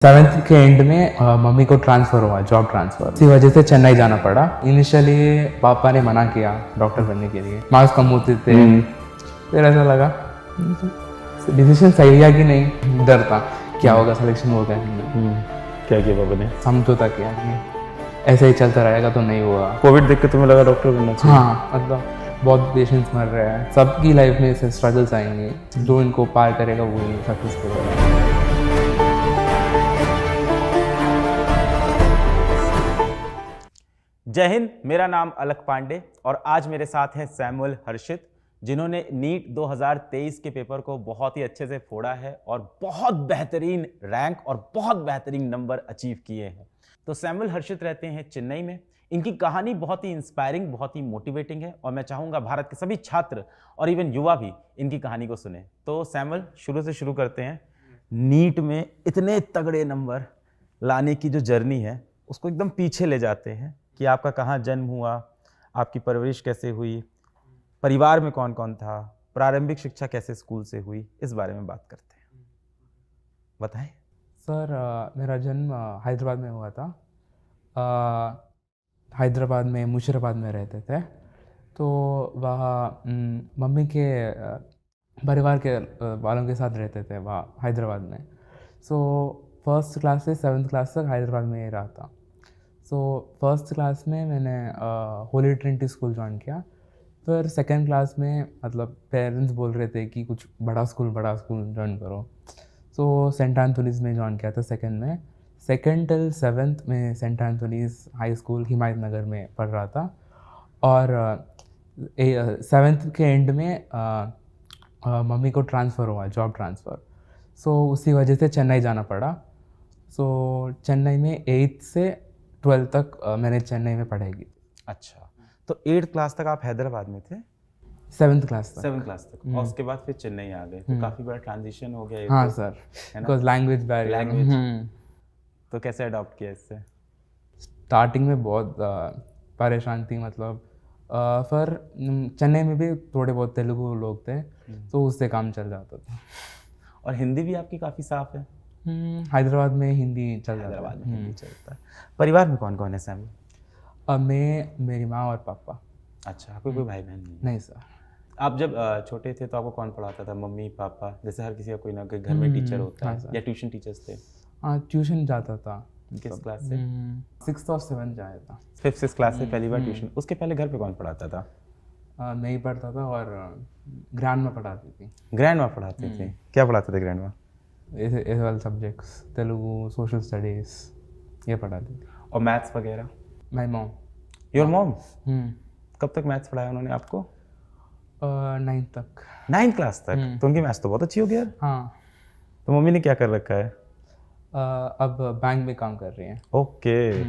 Seventh के and में mummy को ट्रांसफ़र हुआ, जॉब ट्रांसफ़र। इसी वजह से चेन्नई जाना पड़ा। इनिशियली पापा ने मना किया डॉक्टर बनने के लिए, मार्क्स कम होते थे। फिर ऐसा लगा डिसीजन सही है कि नहीं, डर था क्या होगा, सिलेक्शन होगा कि नहीं। क्या किया पापा ने? समझौता किया कि ऐसे ही चलता रहेगा तो नहीं हुआ। कोविड देख के तुम्हें लगा डॉक्टर बनना चाहिए? हाँ, मतलब बहुत पेशेंट्स मर रहे हैं, सबकी लाइफ में ऐसे स्ट्रगल्स आएंगे, जो इनको पार करेगा वही सक्सेसफुल होगा। जय हिंद, मेरा नाम अलक पांडे और आज मेरे साथ हैं सैमुअल हर्षित, जिन्होंने नीट 2023 के पेपर को बहुत ही अच्छे से फोड़ा है और बहुत बेहतरीन रैंक और बहुत बेहतरीन नंबर अचीव किए हैं। तो सैमुअल हर्षित रहते हैं चेन्नई में। इनकी कहानी बहुत ही इंस्पायरिंग, बहुत ही मोटिवेटिंग है और मैं चाहूँगा भारत के सभी छात्र और इवन युवा भी इनकी कहानी को सुने। तो सैमुअल, शुरू से शुरू करते हैं। नीट में इतने तगड़े नंबर लाने की जो जर्नी है उसको एकदम पीछे ले जाते हैं कि आपका कहाँ जन्म हुआ, आपकी परवरिश कैसे हुई, परिवार में कौन कौन था, प्रारंभिक शिक्षा कैसे स्कूल से हुई, इस बारे में बात करते हैं। बताएं। सर, मेरा जन्म हैदराबाद में हुआ था। हैदराबाद में मुशीराबाद में रहते थे, तो वहाँ मम्मी के परिवार के वालों के साथ रहते थे वहाँ हैदराबाद में। सो फर्स्ट क्लास से 7th क्लास तक हैदराबाद में ही रहा था। सो फर्स्ट क्लास में मैंने होली ट्रिनिटी स्कूल ज्वाइन किया। फिर सेकेंड क्लास में मतलब पेरेंट्स बोल रहे थे कि कुछ बड़ा स्कूल ज्वाइन करो। सो सेंट एंथोनीज़ में ज्वाइन किया था सेकेंड में। सेकेंड टिल 7th में सेंट एंथोनीज़ हाई स्कूल हिमायत नगर में पढ़ रहा था। और 7th के एंड में मम्मी को ट्रांसफ़र हुआ, जॉब ट्रांसफ़र। सो उसी वजह से चेन्नई जाना पड़ा। सो चेन्नई में 8th से 12th तक मैंने चेन्नई में पढ़ाई की। अच्छा, तो 8th क्लास तक आप हैदराबाद में थे? 7th क्लास तक। 7th क्लास तक, और उसके बाद फिर चेन्नई आ गए, तो काफी बड़ा ट्रांजिशन हो गया। हाँ sir, because language barrier. Language, तो कैसे अडॉप्ट किया इससे? स्टार्टिंग में बहुत परेशान थी, मतलब पर चेन्नई में भी थोड़े बहुत तेलुगु लोग थे, तो उससे काम चल जाता था। और हिंदी भी आपकी काफ़ी साफ है? हैदराबाद में हिंदी चल जाता है। हैदराबाद में हिंदी चलता है। परिवार में कौन कौन है सैम? मैं, मेरी माँ और पापा। अच्छा, आपको कोई भाई बहन नहीं? नहीं सर। आप जब छोटे थे तो आपको कौन पढ़ाता था? Mummy papa? जैसे हर किसी का कोई ना कोई घर में टीचर होता है, या ट्यूशन टीचर्स थे? हाँ, ट्यूशन जाता था। किस क्लास से? 6th और 7th जाया था। 5th 6th क्लास से पहली बार ट्यूशन। उसके पहले घर पे कौन पढ़ाता था? मैं ही पढ़ता था और ग्रैंड माँ पढ़ाती थी। ग्रैंड माँ पढ़ाते थे? क्या पढ़ाते थे ग्रैंड माँ? ऐसे वाले सब्जेक्ट्स, तेलुगु, सोशल स्टडीज़, ये पढ़ाती थी। और मैथ्स वगैरह? My mom. Your mom? कब तक मैथ्स पढ़ाया उन्होंने आपको? 9th तक। 9th क्लास तक? तो उनकी मैथ्स तो बहुत अच्छी होगी यार। हाँ। तो मम्मी ने क्या कर रखा है? अब बैंक में काम कर रही हैं। ओके,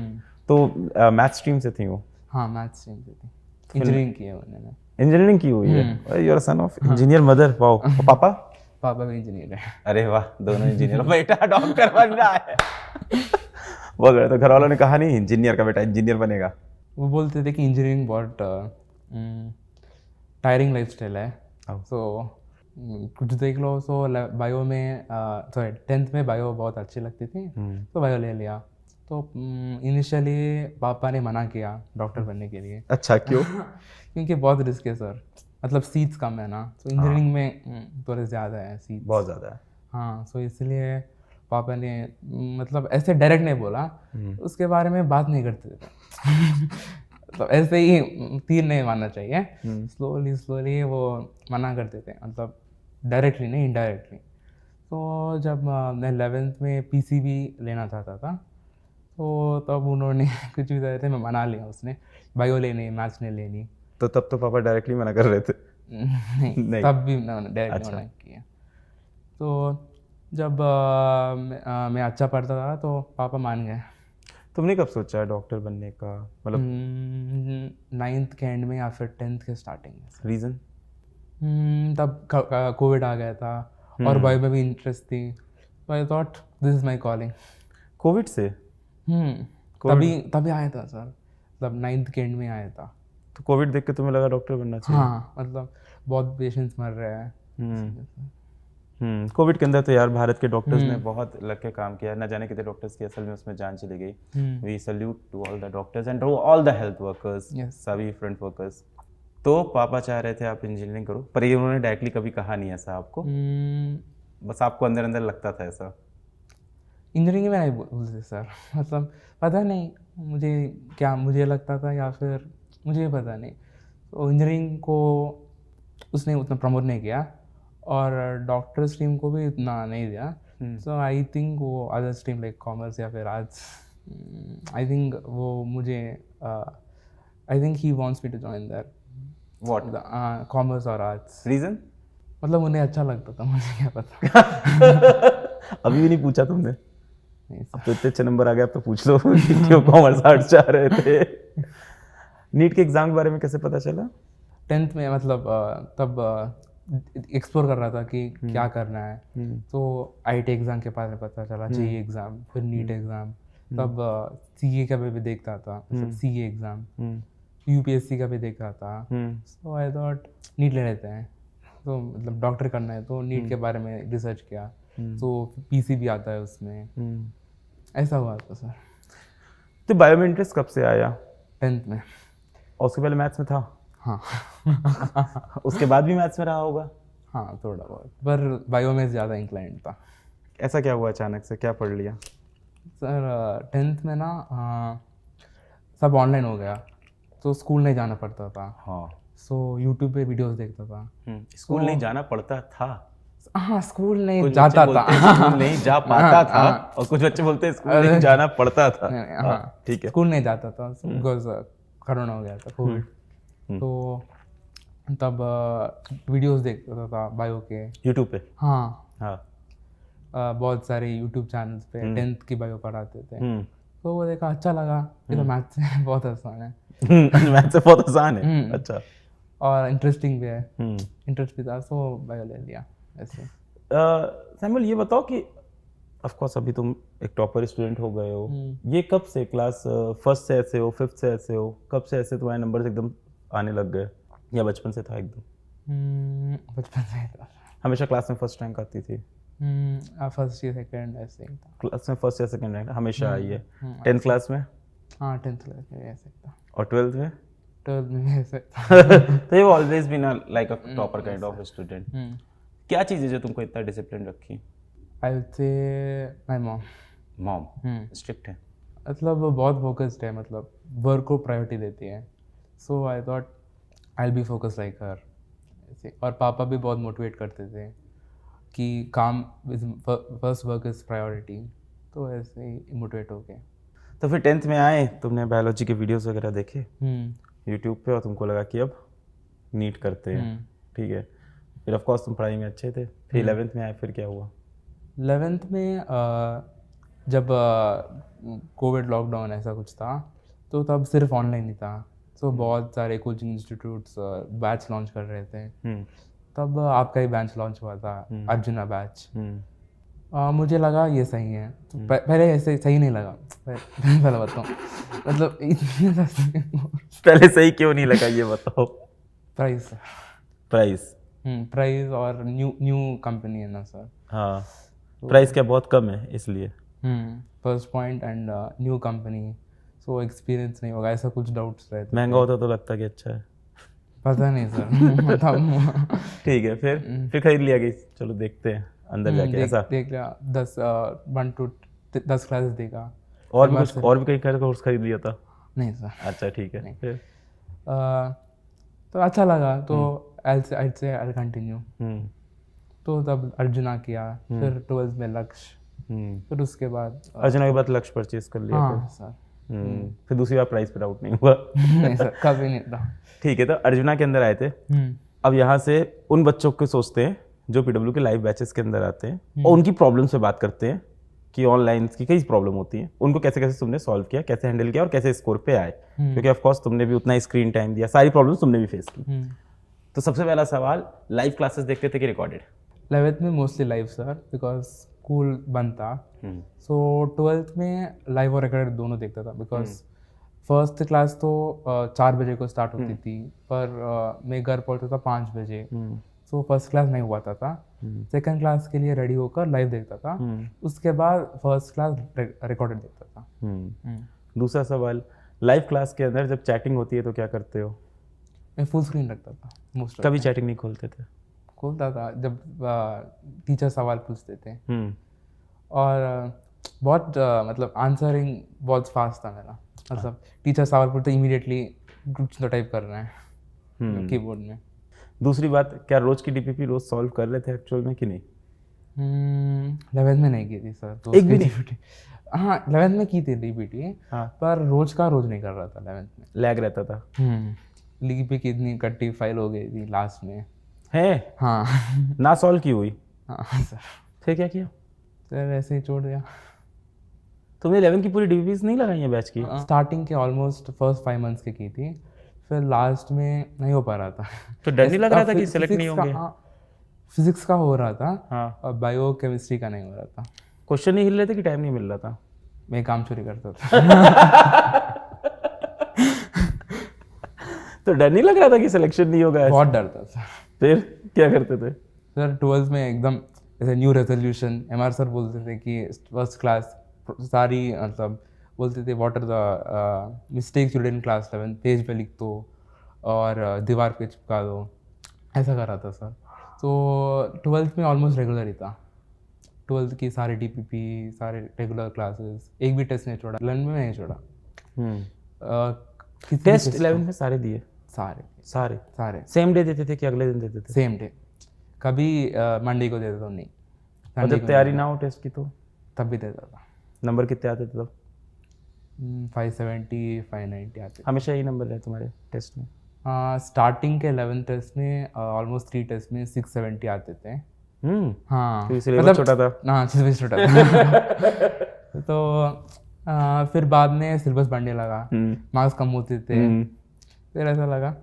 तो मैथ्स स्ट्रीम से थी वो? हाँ, मैथ्स स्ट्रीम से थी। इंजीनियरिंग की है उन्होंने। इंजीनियरिंग की हुई है? You are son of engineer mother. Wow. और पापा? पापा भी इंजीनियर है। अरे वाह, दोनों इंजीनियर। बेटा अडॉप्ट करवा रहा है। वो गए तो घर वालों ने कहा नहीं इंजीनियर का बेटा इंजीनियर बनेगा? वो बोलते थे कि इंजीनियरिंग बहुत टायरिंग लाइफस्टाइल है। सो कुछ देख लो। सो बायो में सॉरी 10th में बायो बहुत अच्छी लगती थी, तो बायो ले लिया। तो इनिशियली पापा ने मना किया डॉक्टर बनने के लिए। अच्छा, क्यों? क्योंकि बहुत रिस्क है सर, मतलब सीट्स कम है ना, तो इंजीनियरिंग में थोड़े ज़्यादा है सीट्स, बहुत ज़्यादा है। हाँ, सो इसलिए पापा ने मतलब ऐसे डायरेक्ट नहीं बोला, उसके बारे में बात नहीं करते थे। मतलब ऐसे ही तीर नहीं मारना चाहिए, स्लोली वो मना करते थे, मतलब डायरेक्टली नहीं, इनडायरेक्टली। तो जब मैं 11th में पीसीबी लेना चाहता था, तो तब उन्होंने कुछ भी कहते थे, मैं मना लिया। उसने बायो लेनी, मैथ्स नहीं लेनी। तो तब तो पापा डायरेक्टली मना कर रहे थे? नहीं, तब भी डायरेक्टली मना किया। तो जब मैं अच्छा पढ़ता था तो पापा मान गए। तुमने कब सोचा डॉक्टर बनने का? मतलब 9th के एंड में या फिर 10th के स्टार्टिंग में। रीज़न? तब कोविड आ गया था और बायो में भी इंटरेस्ट थी, तो I thought this is my calling. Covid से? तभी आया था सर, मतलब 9th के एंड में आया था। तो कोविड देख के तुम्हें लगा डॉक्टर बनना चाहिए? हाँ, मतलब बहुत पेशेंट्स मर रहे हैं। कोविड के अंदर तो यार भारत के डॉक्टर्स ने बहुत लग के काम किया, ना जाने कितने डॉक्टर्स की असल में उसमें जान चली गई। We salute to all the doctors and to all the health workers, सभी फ्रंट वर्कर्स। तो पापा चाह रहे थे आप इंजीनियरिंग करो, पर ये उन्होंने डायरेक्टली कभी कहा नहीं ऐसा आपको? बस आपको अंदर अंदर लगता था ऐसा? इंजीनियरिंग में नहीं बोलते सर, मतलब पता नहीं मुझे लगता था या फिर मुझे पता नहीं। तो इंजीनियरिंग को उसने उतना प्रमोट नहीं किया और डॉक्टर स्ट्रीम को भी उतना नहीं दिया। सो आई थिंक वो अदर स्ट्रीम लाइक कॉमर्स या फिर आर्ट्स, आई थिंक वो मुझे I think he wants me to join that. What? Commerce और आर्ट्स। रीजन? मतलब उन्हें अच्छा लगता था, मुझे क्या पता। अभी भी नहीं पूछा तुमने? नहीं अब तो इतने अच्छे नंबर आ गए, अब तो पूछ लो कि क्यों कॉमर्स आर्ट्स चाह रहे थे। नीट के एग्जाम के बारे में कैसे पता चला? 10th में मतलब तब एक्सप्लोर कर रहा था कि क्या करना है। तो आईटी एग्ज़ाम के बारे में पता चला, जेईई एग्ज़ाम, फिर नीट एग्ज़ाम। तब सीए का भी देखता था, मतलब सीए एग्ज़ाम, यूपीएससी का भी देख रहा था। सो आई थॉट नीट ले लेते हैं, तो मतलब डॉक्टर करना है तो नीट के बारे में रिसर्च किया। तो पीसी भी आता है उसमें, ऐसा हुआ था सर। तो बायो में इंटरेस्ट कब से आया? 10th में। और उसके पहले मैथ्स में था? हाँ। उसके बाद भी मैथ्स में रहा होगा? हाँ थोड़ा बहुत, पर बायो में ज़्यादा इंक्लाइंड था। ऐसा क्या हुआ अचानक से, क्या पढ़ लिया? सर 10th में ना सब ऑनलाइन हो गया, तो स्कूल नहीं जाना पड़ता था। हाँ। सो यूट्यूब पे वीडियोस देखता था। स्कूल नहीं जाना पड़ता था? हाँ, स्कूल नहीं कुछ जाता बच्चे था। बोलते हैं स्कूल नहीं जा पाता था, और कुछ बच्चे बोलते हैं स्कूल नहीं जाना पड़ता था। हाँ, ठीक है। स्कूल नहीं जाता था बिकॉज कोरोना हो गया था, कोविड। तो तब वीडियोस देखता था बायो के यूट्यूब पे? हाँ। हाँ। बहुत सारे यूट्यूब चैनल्स पे 10th की बायो पढ़ाते थे। तो वो देखा, अच्छा लगा, ये तो मैथ से बहुत आसान है। मैथ से बहुत आसान है? अच्छा। और इंटरेस्टिंग भी है, इंटरेस्ट भी था, सो बायो ले लिया ऐसे। सैमुअल ये बताओ कि ऑफ कोर्स अभी तुम एक टॉपर स्टूडेंट हो गए हो, ये कब से क्लास फर्स्ट से ऐसे हो, फिफ्थ से ऐसे हो, कब से ऐसे तुम्हारे नंबर्स एकदम आने लग गए, या बचपन से था एकदम? बचपन से था। हमेशा क्लास में फर्स्ट रैंक आती थी? फर्स्ट या सेकंड ऐसे ही था। क्लास में फर्स्ट या सेकंड रैंक हमेशा आई है? 10th क्लास में? हाँ 10th क्लास में ऐसे था। और 12th में? 12th में ऐसे था। तो you always been like a topper kind of student. क्या चीज़ है जो तुमको इतना डिसिप्लिन रखी? I will say my mom. Mom strict है? मतलब बहुत फोकस्ड है, मतलब वर्क को प्रायोरिटी देती है। So I thought I will be focus like हर ऐसे। और पापा भी बहुत मोटिवेट करते थे कि काम फर्स्ट वर्क इज़ प्रायोरिटी, तो ऐसे ही मोटिवेट हो गए। तो फिर 10th में आए, तुमने बायोलॉजी के वीडियोस वगैरह देखे यूट्यूब पे, और तुमको लगा कि अब नीट करते हैं, ठीक है। फिर ऑफ कोर्स तुम पढ़ाई में अच्छे थे। फिर 11th में आए, फिर क्या हुआ? 11th में जब कोविड लॉकडाउन ऐसा कुछ था, तो तब सिर्फ ऑनलाइन ही था। सो बहुत सारे कोचिंग इंस्टीट्यूट्स बैच लॉन्च कर रहे थे। तब आपका ही बैच लॉन्च हुआ था, अर्जुना बैच। मुझे लगा ये सही है। तो पहले ऐसे सही नहीं लगा, पहले बताऊँ, मतलब पहले सही क्यों नहीं लगा ये बताओ? प्राइस प्राइस और न्यू कंपनी है ना सर। हाँ, प्राइस क्या बहुत कम है इसलिए? First point and new company, so experience नहीं होगा, ऐसा कुछ डाउट्स रहते। महंगा होता तो लगता कि अच्छा है। पता नहीं सर। ठीक है, फिर खरीद लिया कि चलो देखते हैं अंदर जाके, ऐसा? देख लिया 1 to 10 क्लासेस देखा। और भी कहीं कोर्स खरीद लिया था? नहीं सर। अच्छा ठीक है। फिर तो अच्छा लगा, तो I'd say I'll continue। तो तब अर्जुना किया, फिर 12th में लक्ष्य, फिर उसके बाद अर्जुना के बाद लक्ष्य परचेज कर लिया। हाँ सर। फिर दूसरी बार प्राइस पे डाउट नहीं हुआ? नहीं सर, कभी नहीं था। ठीक है, तो अर्जुना के अंदर आए थे। अब यहाँ से उन बच्चों को सोचते हैं जो पीडब्ल्यू के लाइव बैचेस के अंदर आते हैं, और उनकी प्रॉब्लम्स पे बात करते हैं कि ऑनलाइन की कई प्रॉब्लम होती है, उनको कैसे कैसे तुमने सॉल्व किया, कैसे हैंडल किया, और कैसे स्कोर पे आए, क्योंकि ऑफ कोर्स तुमने भी उतना स्क्रीन टाइम दिया, सारी प्रॉब्लम्स तुमने भी फेस की। तो सबसे पहला सवाल, लाइव क्लासेस देखते थे कि रिकॉर्डेड? 11th में mostly live sir, because school बंद था। सो 12th में लाइव और रिकॉर्डेड दोनों देखता था, बिकॉज फर्स्ट क्लास तो 4 बजे को स्टार्ट होती थी, पर मैं घर पहुंचता था 5 बजे। सो फर्स्ट क्लास नहीं हुआ था। सेकंड क्लास के लिए रेडी होकर लाइव देखता था, उसके बाद फर्स्ट क्लास रिकॉर्डेड देखता था। दूसरा सवाल, लाइव क्लास के अंदर जब चैटिंग होती है तो क्या करते हो? मैं फुल स्क्रीन रखता था मोस्ट। कभी चैटिंग नहीं खोलते थे? खोलता था जब टीचर सवाल पूछते थे, और बहुत मतलब आंसरिंग बहुत फास्ट था मेरा। मतलब टीचर सवाल पूछते इमीडिएटली कुछ तो टाइप कर रहे हैं कीबोर्ड में। दूसरी बात, क्या रोज की डीपीपी रोज सॉल्व कर रहे थे एक्चुअल में कि नहीं? 11th में नहीं की थी सर, तो एक भी नहीं? हाँ 11th में की थी डीपीटी, हाँ। पर रोज का रोज नहीं कर रहा था 11th में। लैग रहता था? डीपीपी की इतनी कट्टी फाइल हो गई थी लास्ट में। है? हाँ ना सॉल्व की हुई? हाँ सर। फिर क्या किया? सर ऐसे ही छोड़ दिया। तुमने 11 की पूरी डीपीपीज नहीं लगाई है बैच की? स्टार्टिंग के ऑलमोस्ट फर्स्ट 5 मंथ्स की थी, फिर लास्ट में नहीं हो पा रहा था। तो डर नहीं लग रहा था कि सेलेक्ट नहीं होंगे? फिजिक्स का हो रहा था, हाँ। और बायो केमिस्ट्री का नहीं हो रहा था। क्वेश्चन नहीं हिल रहे थे कि टाइम नहीं मिल रहा था? मैं काम चोरी करता था। तो डर नहीं लग रहा था कि सिलेक्शन नहीं होगा? बहुत डर था सर। फिर क्या करते थे? सर 12th में एकदम ऐसे न्यू रेजोल्यूशन, एमआर सर बोलते थे कि फर्स्ट क्लास सारी मतलब बोलते थे what are the mistakes you did in class 11 page पे लिख दो और दीवार पे चिपका दो, ऐसा कर रहा था सर। तो 12th में ऑलमोस्ट रेगुलर ही था। 12th की सारे डीपीपी, सारे रेगुलर क्लासेस, एक भी टेस्ट नहीं छोड़ा। 11 में नहीं छोड़ा। टेस्ट 11 में सारे दिए? सारे सारे सारे सेम डे देते थे कि अगले दिन देते थे? Same day. कभी मंडे को देता था, नहीं और जब तैयारी ना हो टेस्ट की तो तब भी देता था। नंबर कितने आते थे तब? 570 590 आते थे। हमेशा यही नंबर रहे तुम्हारे टेस्ट में? स्टार्टिंग के 11 टेस्ट में ऑलमोस्ट 3 टेस्ट में 670 आते थे। हाँ तो सिलेबस छोटा था? हाँ सिलेबस छोटा था। तो फिर बाद में सिलेबस बढ़ने लगा, मार्क्स कम होते थे। फिर ऐसा लगा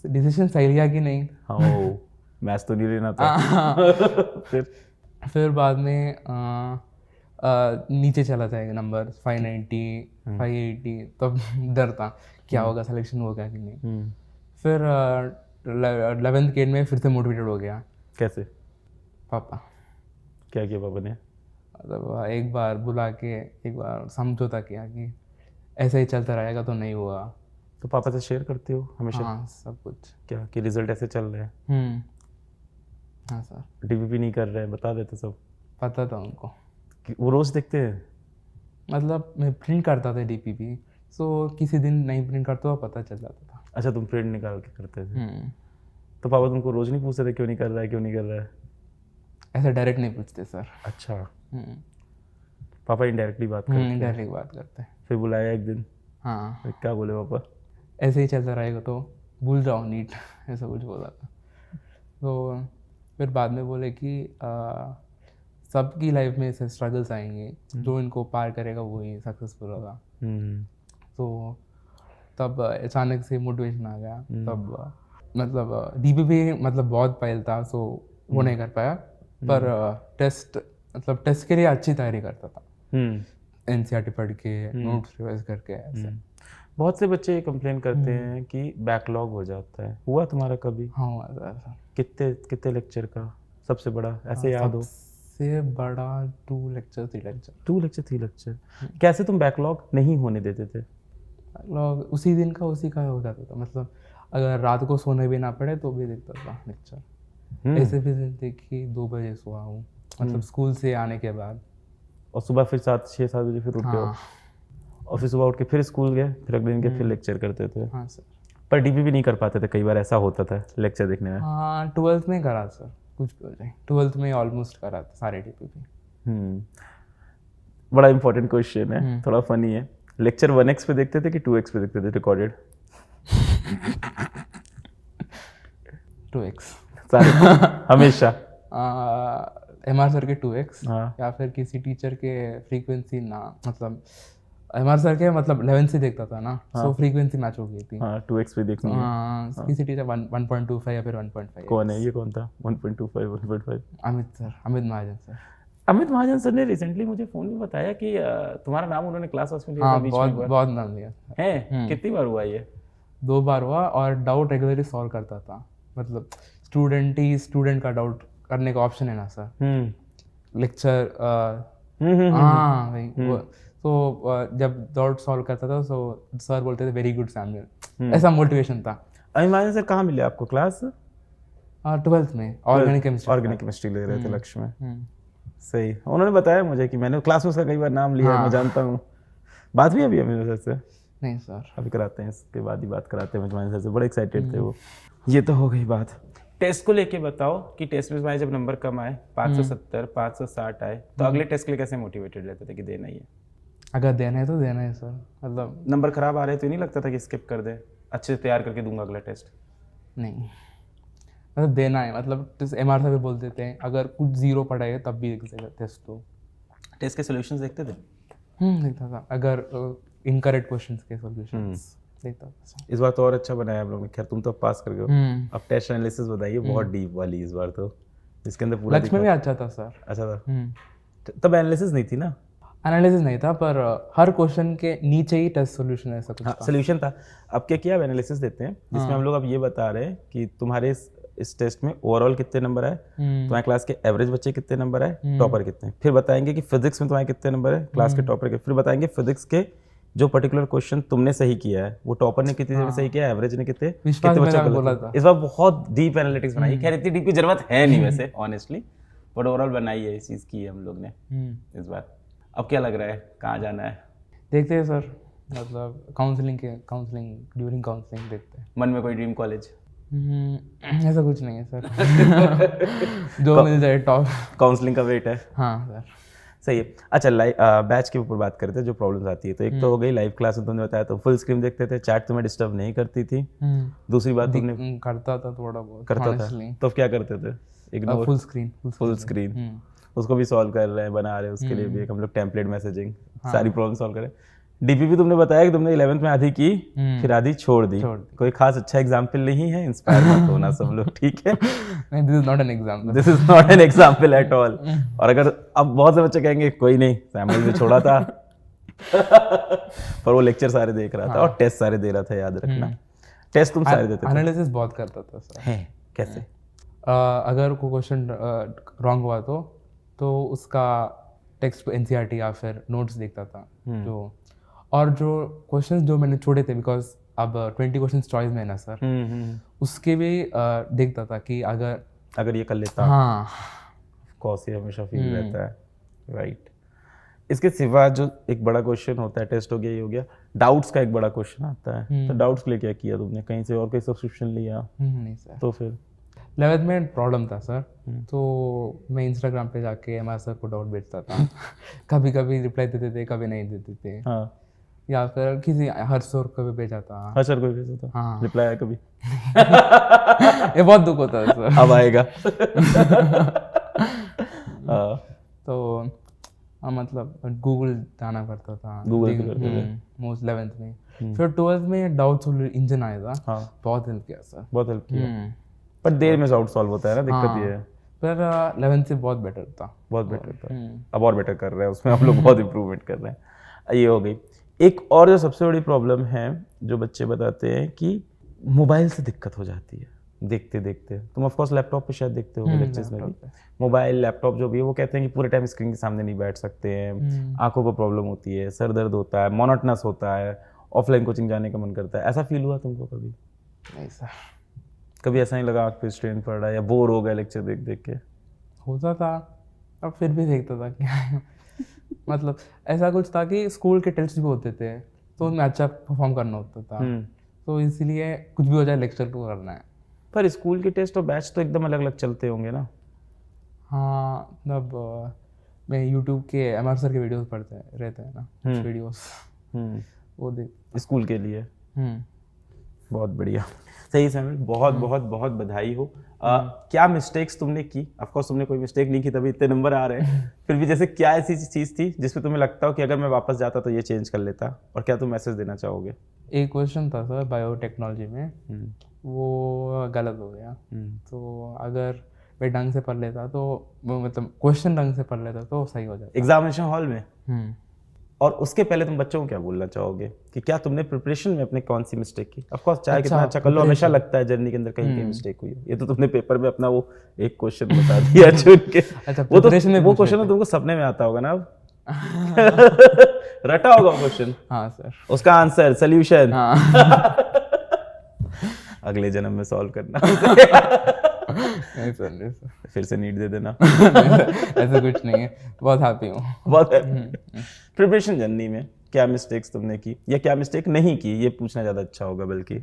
डिसीजन सही लिया कि नहीं। हाँ मैथ्स तो नहीं लेना था। फिर बाद में नीचे चला जाएगा नंबर 590 580, तब डर था क्या होगा, सिलेक्शन होगा कि नहीं। फिर 11th के में फिर से मोटिवेटेड हो गया। कैसे? पापा। क्या किया पापा ने? मतलब एक बार बुला के एक बार समझौता किया कि ऐसे ही चलता रहेगा तो नहीं हुआ। तो पापा से शेयर करते हो हमेशा? हाँ सब कुछ। क्या कि रिजल्ट ऐसे चल रहे हैं? हाँ सर। डीपीपी नहीं कर रहे हैं बता देते सब? पता था उनको। कि वो रोज देखते हैं? मतलब मैं प्रिंट करता था डीपीपी, सो किसी दिन नहीं प्रिंट करता हुआ पता चल जाता था। अच्छा तुम प्रिंट निकाल के करते थे? तो पापा तुमको रोज नहीं पूछते थे क्यों नहीं कर रहा है, क्यों नहीं कर रहा है? ऐसा डायरेक्ट नहीं पूछते सर। अच्छा। पापा इनडायरेक्टली बात करते हैं? इनडायरेक्टली बात करते हैं। फिर बुलाया एक दिन? हाँ। फिर क्या बोले पापा? ऐसे ही चलता रहेगा तो भूल जाओ नीट, ऐसा कुछ बोला था। तो फिर बाद में बोले कि सबकी लाइफ में ऐसे स्ट्रगल्स आएंगे, जो इनको पार करेगा वही सक्सेसफुल होगा। तो तब अचानक से मोटिवेशन आ गया। तब मतलब डीपीपी मतलब बहुत पहल था, सो वो नहीं कर पाया, पर टेस्ट मतलब टेस्ट के लिए अच्छी तैयारी करता था। एनसीईआरटी पढ़ के नोट्स रिवाइज करके ऐसे। बहुत से बच्चे ये कंप्लेन करते हैं कि बैकलॉग हो जाता है, हुआ तुम्हारा कभी? हाँ हुआ था। कितने लेक्चर का सबसे बड़ा ऐसे याद हो? सबसे बड़ा 2 लेक्चर 3 लेक्चर। 2 lecture 3 lecture. कैसे तुम बैकलॉग नहीं होने देते थे? बैकलॉग उसी दिन का उसी का हो जाता था। मतलब अगर रात को सोने भी ना पड़े तो भी देखता था लेक्चर। ऐसे भी देखिए 2 बजे सोया हूँ, मतलब स्कूल से आने के बाद। और सुबह फिर 6-7 बजे फिर उठते हो? और फिर सुबह उठ के फिर स्कूल गए, फिर अगले दिन के फिर लेक्चर करते थे? हाँ सर। पर डीपीपी नहीं कर पाते थे? कई बार ऐसा होता था लेक्चर देखने में? हाँ 12th में करा सर, कुछ भी हो जाए 12th में ऑलमोस्ट करा था सारे डीपीपी। बड़ा इंपॉर्टेंट क्वेश्चन है, थोड़ा फनी है। लेक्चर 1x पे देखते थे कि 2x पे देखते थे रिकॉर्डेड? 2x सारे हमेशा? एमआर सर के 2x। हाँ। या फिर किसी टीचर के फ्रीक्वेंसी ना, मतलब एमआर सर के मतलब 11 से देखता था ना, सो फ्रीक्वेंसी मैच हो गई थी। हाँ 2x पे देखनी है। किसी टीचर 1.25 या फिर 1.5। कौन है ये? कौन था 1.25 1.5? अमित सर, अमित महाजन सर। अमित महाजन सर ने रिसेंटली मुझे फोन में बताया कि तुम्हारा नाम उन्होंने क्लास में लिया था बीच में। बहुत नाम लिया है। कितनी बार हुआ ये? 2 बार हुआ, और डाउट रेगुलरली सॉल्व करता था। मतलब स्टूडेंट का डाउट करने का ऑप्शन है ना सर, लेक्चर। हम्म। हाँ भाई तो जब डाउट सॉल्व करता था तो सर बोलते थे वेरी गुड सैमुअल, ऐसा मोटिवेशन था। अभिमान सर कहाँ मिले आपको क्लास? 12th में ऑर्गेनिक केमिस्ट्री ले रहे थे लक्ष्य में। सही, उन्होंने बताया मुझे कि मैंने क्लास में उसका कई बार नाम लिया है, मैं जानता हूँ। बात भी अभी मेरे सर से? नहीं सर, अभी कराते हैं, इसके बाद ही बात कराते हैं मुझे सर से, बड़े एक्साइटेड थे वो। ये तो हो गई बात। टेस्ट को लेके बताओ कि टेस्ट में जब नंबर कम आए 570 560 आए तो अगले टेस्ट के लिए कैसे मोटिवेटेड रहते थे कि देना ही है? अगर देना है तो देना है सर, मतलब नंबर खराब आ रहे तो नहीं लगता था कि स्किप कर दे, अच्छे से तैयार करके दूंगा अगला टेस्ट? नहीं, मतलब देना है, मतलब MR साहब भी बोल देते हैं अगर कुछ 0 पड़ा है तब भी टेस्ट दो। टेस्ट के सॉल्यूशंस देखते थे? देखता था, अगर इनकरेक्ट क्वेश्चंस के सॉल्यूशंस देखता था। इस बार तो और अच्छा बनाया आप लोगों ने, खैर तुम तो पास कर गए। अब टेस्ट एनालिसिस बताइए, बहुत डीप वाली इस बार तो, इसके अंदर पूरा लक्ष्य में भी अच्छा था सर। अच्छा था तब एनालिसिस नहीं थी ना? एनालिसिस नहीं था, पर हर क्वेश्चन के नीचे ही टेस्ट सॉल्यूशन ऐसा कुछ था। सॉल्यूशन था। अब क्या किया, एनालिसिस देते हैं जिसमें हम लोग अब ये बता रहे हैं कि तुम्हारे इस टेस्ट में ओवरऑल कितने नंबर आए, तुम्हारे क्लास के एवरेज बच्चे कितने नंबर आए, टॉपर कितने, फिर बताएंगे कि फिजिक्स में तुम्हारे कितने नंबर है, क्लास के टॉपर के, फिर बताएंगे फिजिक्स के जो पर्टिकुलर क्वेश्चन तुमने सही किया है वो टॉपर ने कितने में सही किया है, एवरेज ने कितने बच्चों को बोला था। इस बार बहुत डीप एनालिटिक्स बनाई, खैर इतनी डीप की जरूरत है नहीं वैसे ऑनेस्टली, बट ओवरऑल बनाई है, इस चीज़ की है हम लोग ने इस बार। अब क्या लग रहा है, कहाँ जाना है? देखते हैं सर, मतलब काउंसलिंग ड्यूरिंग काउंसलिंग देखते हैं। मन में कोई ड्रीम कॉलेज? ऐसा कुछ नहीं है सर, जो मिल जाए टॉप। काउंसलिंग का वेट है? हाँ सर। सही है। अच्छा, बैच के ऊपर बात करते हैं, जो प्रॉब्लम्स आती है तो एक तो हो गई लाइव क्लास में, तुमने बताया तो फुल स्क्रीन देखते थे, चैट तुम्हें डिस्टर्ब नहीं करती थी। दूसरी बात तुमने करता था थोड़ा बहुत, करता था तो क्या करते थे? इग्नोर? फुल स्क्रीन उसको भी सॉल्व कर रहे हैं, बना रहे हैं, उसके लिए भी एक हम लोग टेम्पलेट मैसेजिंग सारी प्रॉब्लम सॉल्व करें। डीपीपी तुमने बताया कि तुमने 11th में आधी की, फिर आधी छोड़ दी। कोई खास अच्छा एग्जाम्पल नहीं है, इंस्पायर मत होना सब लोग, ठीक है? This is not an example, this is not an example at all. और अगर अब बहुत से बच्चे कहेंगे कोई नहीं, सैमुअल भी छोड़ा था पर वो लेक्चर सारे देख रहा था और टेस्ट सारे दे रहा था, याद रखना। टेस्ट तुम सारे देते थे? एनालिसिस बहुत करता था सर। है कैसे? अगर कोई क्वेश्चन रॉन्ग हुआ तो उसका टेक्स्ट एनसीईआरटी या फिर नोट्स देखता था जो, और जो क्वेश्चंस जो मैंने छोड़े थे, बिकॉज अब 20 क्वेश्चंस चॉइस में है ना सर, उसके भी देखता था कि अगर ये कर लेता। हाँ, कॉस ये हमेशा फील रहता है, राइट। इसके सिवा जो एक बड़ा क्वेश्चन होता है, टेस्ट हो गया, ये हो गया, डाउट्स का एक बड़ा क्वेश्चन आता है, तो डाउट्स के लिए क्या किया तुमने? कहीं से और कोई सब्सक्रिप्शन लिया? नहीं सर। तो फिर 11th में प्रॉब्लम था सर, तो मैं इंस्टाग्राम पे जाके MR सर को डाउट भेजता था। कभी कभी रिप्लाई देते थे, कभी नहीं देते थे। हाँ, या फिर किसी हर्ष सर को भी भेजा था। हर्ष सर को भी भेजा था? हाँ। रिप्लाई आया कभी? ये बहुत दुख होता है सर। अब आएगा। तो मतलब गूगल जाना पड़ता था, मोस्ट 11th में। फिर 12th में डाउट सॉल्वर इंजन आया था। हाँ। बहुत हेल्प किया सर, बहुत हेल्प किया, पर देर में डाउट सॉल्व होता है ना, दिक्कत ये है। पर 11th से बहुत बेटर था, बहुत बेटर था। अब और बेटर कर रहे हैं, उसमें हम लोग बहुत इम्प्रूवमेंट कर रहे हैं। ये हो गई। एक और जो सबसे बड़ी प्रॉब्लम है जो बच्चे बताते हैं कि मोबाइल से दिक्कत हो जाती है देखते देखते। तुम ऑफ कोर्स लैपटॉप पे शायद देखते हो लेक्चर्स में भी, मोबाइल लैपटॉप जो भी है, वो कहते हैं कि पूरे टाइम स्क्रीन के सामने नहीं बैठ सकते हैं, आंखों को प्रॉब्लम होती है, सर दर्द होता है, मोनोटनस होता है, ऑफलाइन कोचिंग जाने का मन करता है। ऐसा फील हुआ तुमको कभी? नहीं सर, कभी ऐसा नहीं लगा आँख पे स्ट्रेन पड़ रहा है या बोर हो गया लेक्चर देख देख के? होता था, अब फिर भी देखता था क्या मतलब ऐसा कुछ था कि स्कूल के टेस्ट भी होते थे तो उनमें अच्छा परफॉर्म करना होता था, तो इसीलिए कुछ भी हो जाए लेक्चर को करना है। पर स्कूल के टेस्ट और बैच तो एकदम अलग अलग चलते होंगे ना? हाँ, मतलब मैं यूट्यूब के MR सर के वीडियोस पढ़ते रहते हैं ना, वीडियोस वो देख स्कूल के लिए। बहुत बढ़िया, सही सैमुअल, बहुत बहुत बहुत बधाई हो। क्या मिस्टेक्स तुमने की? ऑफ कोर्स तुमने कोई मिस्टेक नहीं की तभी इतने नंबर आ रहे हैं। फिर भी जैसे क्या ऐसी चीज़ थी जिसमें तुम्हें लगता हो कि अगर मैं वापस जाता तो ये चेंज कर लेता, और क्या तुम मैसेज देना चाहोगे? एक क्वेश्चन था सर बायोटेक्नोलॉजी में, वो गलत हो गया, तो अगर मैं ढंग से पढ़ लेता तो मतलब क्वेश्चन ढंग से पढ़ लेता तो सही हो जाता एग्जामिनेशन हॉल में। और उसके पहले तुम बच्चों को क्या बोलना चाहोगे कि क्या तुमने प्रिपरेशन में अपने कौन सी मिस्टेक की? ऑफ कोर्स चाहे कितना अच्छा कर लो, हमेशा लगता है जर्नी के अंदर कहीं कहीं मिस्टेक हुई है। ये तो तुमने पेपर में अपना वो एक क्वेश्चन बता दिया चुन के। अच्छा, वो तो preparation में वो पूछ क्वेश्चन रहे तो तुमको सपने में आता होगा ना अब। रटा होगा क्वेश्चन, हाँ सर। उसका आंसर सोल्यूशन हाँ अगले जन्म में सॉल्व करना। नहीं सर, नहीं सर, फिर से नीट दे देना। ऐसा कुछ नहीं है, बहुत हैप्पी हूँ। बहुत प्रिपरेशन जर्नी में क्या मिस्टेक्स तुमने की या क्या मिस्टेक नहीं की, ये पूछना ज्यादा अच्छा होगा बल्कि।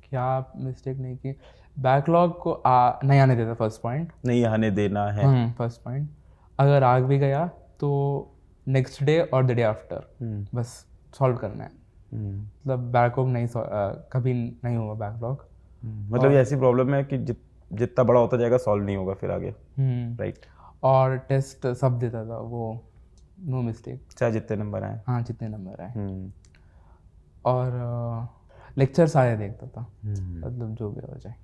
क्या मिस्टेक नहीं की? बैकलॉग को नहीं आने देता, फर्स्ट पॉइंट। नहीं आने देना है। First point. अगर आग भी गया तो नेक्स्ट डे और द डे आफ्टर बस सॉल्व करना है। मतलब बैकलॉग नहीं कभी नहीं हुआ बैकलॉग। मतलब ये ऐसी प्रॉब्लम है कि जितना बड़ा होता जाएगा सॉल्व नहीं होगा फिर आगे, राइट। और टेस्ट सब देता था वो, नो मिस्टेक, चाहे जितने नंबर आए। हाँ जितने नंबर आए। और लेक्चर सारे देखता था, मतलब जो भी हो जाए।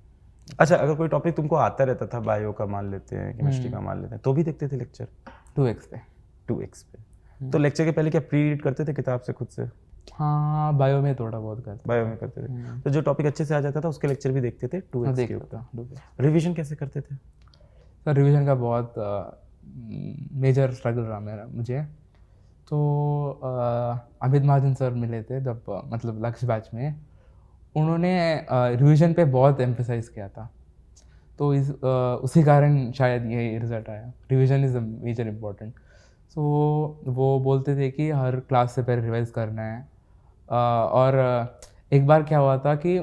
अच्छा, अगर कोई टॉपिक तुमको आता रहता था, बायो का मान लेते हैं, केमिस्ट्री का मान लेते हैं, तो भी देखते थे लेक्चर 2x पे? 2x पे। तो लेक्चर के पहले क्या प्री रीड करते थे किताब से खुद से? हाँ, बायो में थोड़ा बहुत करते, बायो में करते थे। तो जो टॉपिक अच्छे से आ जाता था उसके लेक्चर भी देखते थे 2x के ऊपर। रिवीजन कैसे करते थे? सर रिवीजन का बहुत मेजर स्ट्रगल रहा मुझे तो। अमित महाजन सर मिले थे जब मतलब लक्ष्य बैच में, उन्होंने रिवीजन पे बहुत एम्फेसाइज किया था, तो उसी कारण शायद ये रिजल्ट आया। Revision is a major important. So वो बोलते थे कि हर क्लास से पहले रिवाइज करना है। और एक बार क्या हुआ था कि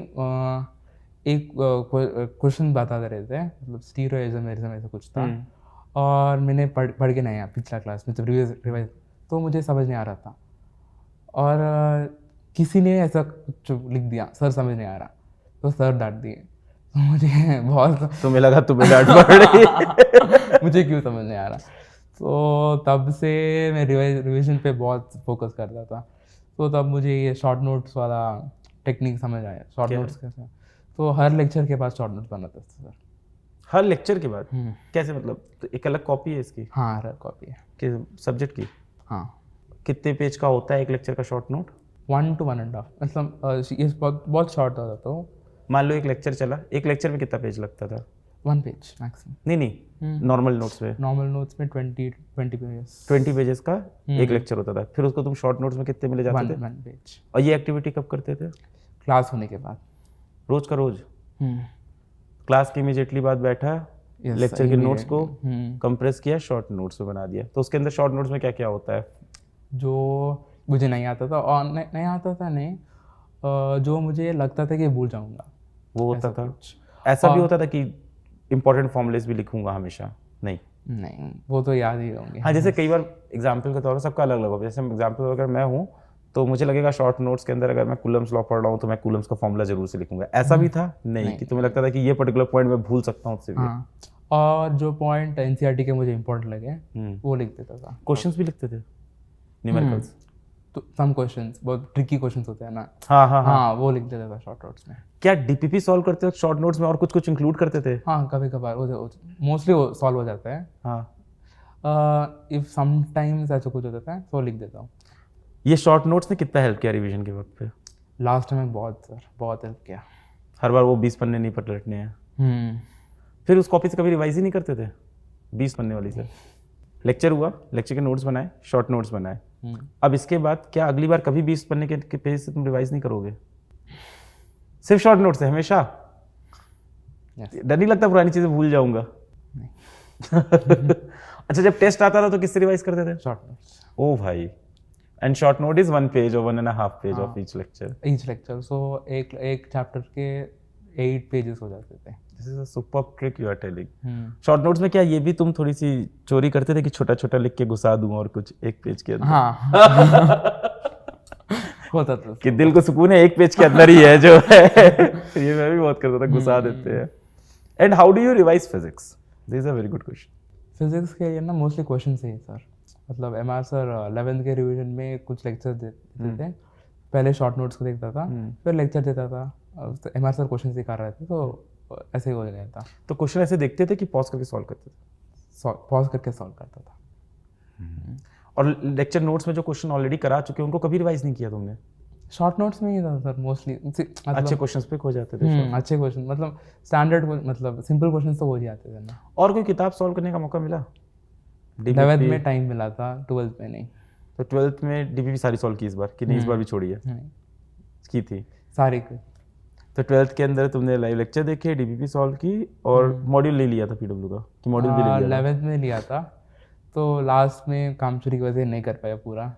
एक क्वेश्चन बताते रहे थे, मतलब स्टीरियोइज्म ऐसा कुछ था, और मैंने पढ़ के नहीं आया पिछला क्लास में, जब रिवाइज तो मुझे समझ नहीं आ रहा था, और किसी ने ऐसा कुछ लिख दिया, सर समझ नहीं आ रहा, तो सर डांट दिए। तो मुझे बहुत, तुम्हें लगा तुम्हें डांट पड़ रही मुझे क्यों समझ नहीं आ रहा। तो तब से मैं रिवीजन पे बहुत फोकस करता था। तो तब मुझे ये शॉर्ट नोट्स वाला टेक्निक समझ आया। शॉर्ट नोट्स कैसे, तो हर लेक्चर के बाद शॉर्ट नोट्स बनाता था सर। हर लेक्चर के बाद? कैसे मतलब? तो एक अलग कॉपी है इसकी? हाँ, अलग कॉपी है। कि सब्जेक्ट की? हाँ। कितने पेज का होता है एक लेक्चर का शॉर्ट नोट? 1 to 1.5, मतलब ये बहुत शॉर्ट होता था। तो मान लो एक लेक्चर चला, एक लेक्चर में कितना पेज लगता था? 1 पेज मैक्सिमम। नहीं, नॉर्मल नोट्स में? नॉर्मल नोट्स में 20 पेजेस। 20 पेजेस का एक लेक्चर होता था। फिर उसको तुम शॉर्ट नोट्स में कितने में ले जाते थे? 1 पेज। और ये एक्टिविटी कब करते थे? क्लास होने के बाद, रोज का रोज? क्लास के इमीडिएटली बाद बैठा, लेक्चर के नोट्स को कंप्रेस किया, शॉर्ट नोट्स में बना दिया। तो उसके अंदर शॉर्ट नोट्स में क्या क्या होता है? जो मुझे नहीं आता था, और नहीं आता था नहीं, जो मुझे लगता था कि भूल जाऊंगा वो होता था। ऐसा भी होता था कि इंपॉर्टेंट फॉर्मूलेस भी लिखूंगा हमेशा? नहीं, वो तो याद ही होंगे। हाँ, जैसे कई बार एग्जाम्पल के तौर पर सबका अलग अलग होगा। जैसे एग्जाम्पल अगर मैं हूँ तो मुझे लगेगा शॉर्ट नोट्स के अंदर अगर मैं कूलम्स लॉ पढ़ रहा हूँ तो मैं कूलम्स का फॉर्मूला जरूर से लिखूंगा। ऐसा भी था? नहीं, कि तुम्हें लगता था कि ये पर्टिकुलर पॉइंट मैं भूल सकता हूँ उससे भी? हाँ, और जो पॉइंट एनसीईआरटी के मुझे इंपॉर्टेंट लगे वो लिख देता था। क्वेश्चंस भी लिखते थे? न्यूमेरिकल्स? तो सम क्वेश्चंस, बहुत ट्रिकी क्वेश्चंस होते हैं ना। हाँ, वो लिख देता था शॉर्ट नोट्स में। क्या डीपीपी सॉल्व करते वक्त शॉर्ट नोट्स में और कुछ इंक्लूड करते थे? हाँ, कभी कभार मोस्टली वो सॉल्व हो जाता है। हाँ, इफ समटाइम्स ऐसा कुछ होता है तो लिख देता हूँ। ये शॉर्ट नोट्स ने कितना हेल्प किया रिवीजन के वक्त पे? लास्ट में बहुत सर, बहुत हेल्प किया। हर बार वो 20 पन्ने नहीं पलटने हैं? फिर उस कॉपी से कभी रिवाइज ही नहीं करते थे 20 पन्ने वाली से? लेक्चर हुआ, लेक्चर के नोट्स बनाए, शॉर्ट नोट्स बनाए, अब इसके बाद क्या अगली बार कभी 20 पन्ने के पेज से तुम रिवाइज नहीं करोगे? सिर्फ शॉर्ट नोट्स है हमेशा? डर नहीं लगता पुरानी चीजें भूल जाऊंगा? अच्छा, जब टेस्ट आता था तो किससे रिवाइज करते थे? Short notes. ओ भाई, and short note is 1 page और 1.5 page of each lecture. So एक चैप्टर के 8 पेजेस हो जाते थे। This is a superb trick you are telling. Short notes में क्या ये भी तुम थोड़ी सी चोरी करते थे कि छोटा छोटा लिख के घुसा दूं और कुछ एक पेज के अंदर? हाँ होता था कि दिल को सुकून है एक पेज के अंदर ही है जो है। ये मैं भी बहुत करता था, घुसा देते हैं। And how do you revise physics? This is a very good question. Physics के लिए ना मोस्टली क्वेश्चन ही सर, मतलब एमआर सर 11th के रिवीजन में कुछ लेक्चर देते थे। पहले शॉर्ट नोट्स को देखता था, फिर लेक्चर देता था, एमआर सर क्वेश्चन सिखा रहे थे, तो ऐसे ही हो गया था। तो क्वेश्चन ऐसे देखते थे कि पॉज करके सॉल्व करते थे? पॉज करके सॉल्व करता था। और लेक्चर नोट्स में जो क्वेश्चन ऑलरेडी करा चुके हैं उनको कभी रिवाइज नहीं किया तुमने? शॉर्ट नोट्स में ही था सर मोस्टली, अच्छे क्वेश्चंस पे हो जाते थे अच्छे क्वेश्चन, मतलब स्टैंडर्ड, मतलब सिंपल क्वेश्चन तो हो ही जाते थे ना। और कोई किताब सॉल्व करने का मौका मिला? 11th में टाइम मिला था, 12th में नहीं। तो 12th में डीबीपी सारी सॉल्व की इस बार कि नहीं? इस बार भी छोड़ी है? नहीं, की थी सारी की। तो 12th के अंदर तुमने लाइव लेक्चर देखे, डीबीपी सॉल्व की और मॉड्यूल ले लिया था पीडब्ल्यू का कि मॉड्यूल भी ले लिया था? 11th में लिया था, तो लास्ट में कामचोरी की वजह से नहीं कर पाया पूरा।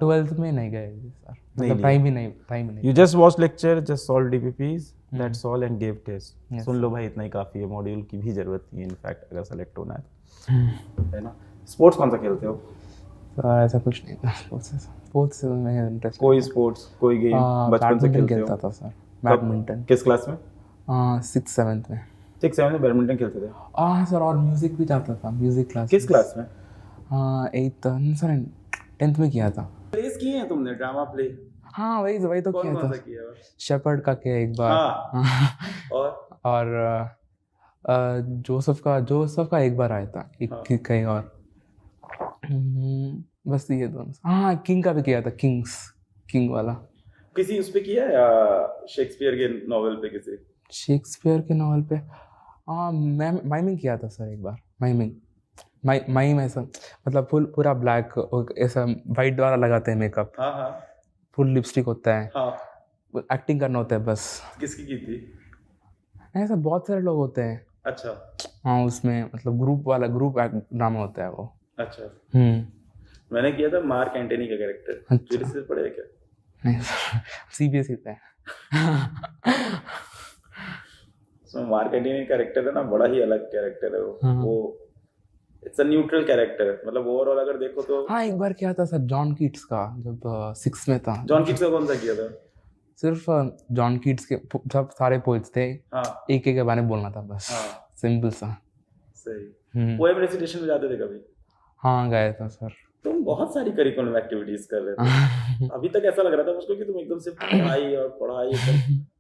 12th में नहीं गए सर, मतलब टाइम ही नहीं। You just watch lecture, just solve DPPs, that's all, and give test. सुन लो भाई, इतना ही काफी है, मॉड्यूल की भी जरूरत नहीं है इनफैक्ट अगर सेलेक्ट होना है तो, है ना? स्पोर्ट्स कौन सा खेलते हो? सर ऐसा कुछ नहीं था स्पोर्ट्स में इंटरेस्ट। कोई स्पोर्ट्स, कोई गेम बचपन से खेलते हो? था सर बैडमिंटन। किस क्लास में? 6th 7th में। 6th 7th में बैडमिंटन खेलते थे? हाँ सर, और म्यूजिक भी जाता था, म्यूजिक क्लास। किस क्लास में? 8th सर, 10th में किया था। प्लेस किए हैं तुमने, ड्रामा प्ले? हाँ वही तो किया था। शेपर्ड का किया एक बार। हाँ। और जोसेफ का एक बार आया था, कहीं और। बस ये दोनों। हाँ, किंग का भी किया था, किंग वाला। किसी उस पे किया या शेक्सपियर के नॉवेल पे? किसी शेक्सपियर के नॉवेल पे माइमिंग किया था सर एक बार। माइम ऐसा, मतलब पूरा ब्लैक, ऐसा वाइट वाला लगाते हैं मेकअप। हाँ। फुल लिपस्टिक होता है। हाँ। एक्टिंग करना होता है बस। किसकी की थी? ऐसा बहुत सारे लोग होते हैं। अच्छा। हाँ, उसमें मतलब ग्रुप ड्रामा होता है वो। अच्छा। मैंने किया था मार्क एंटनी का कैरेक्टर। अच्छा। से पढ़े क्या? नहीं, CBSE पे। सो मार्क एंटनी कैरेक्टर है ना, बड़ा ही अलग कैरेक्टर है वो इट्स अ न्यूट्रल कैरेक्टर, मतलब ओवरऑल अगर देखो तो। हाँ, एक बार किया था सर जॉन कीट्स का, जब 6 में था। जॉन कीट्स का कौन सा किया था? सिर्फ जॉन कीट्स के सब सारे पोएट्स थे। हाँ। एक के बारे में बोलना था बस। हाँ। सिंपल सा। सही। पोएम रेसिटेशन में जाते थे कभी? हाँ, गए था सर। तुम बहुत सारी करिकुलम एक्टिविटीज कर रहे थे। अभी तक ऐसा लग रहा था मुझको कि तुम एकदम से पढ़ाई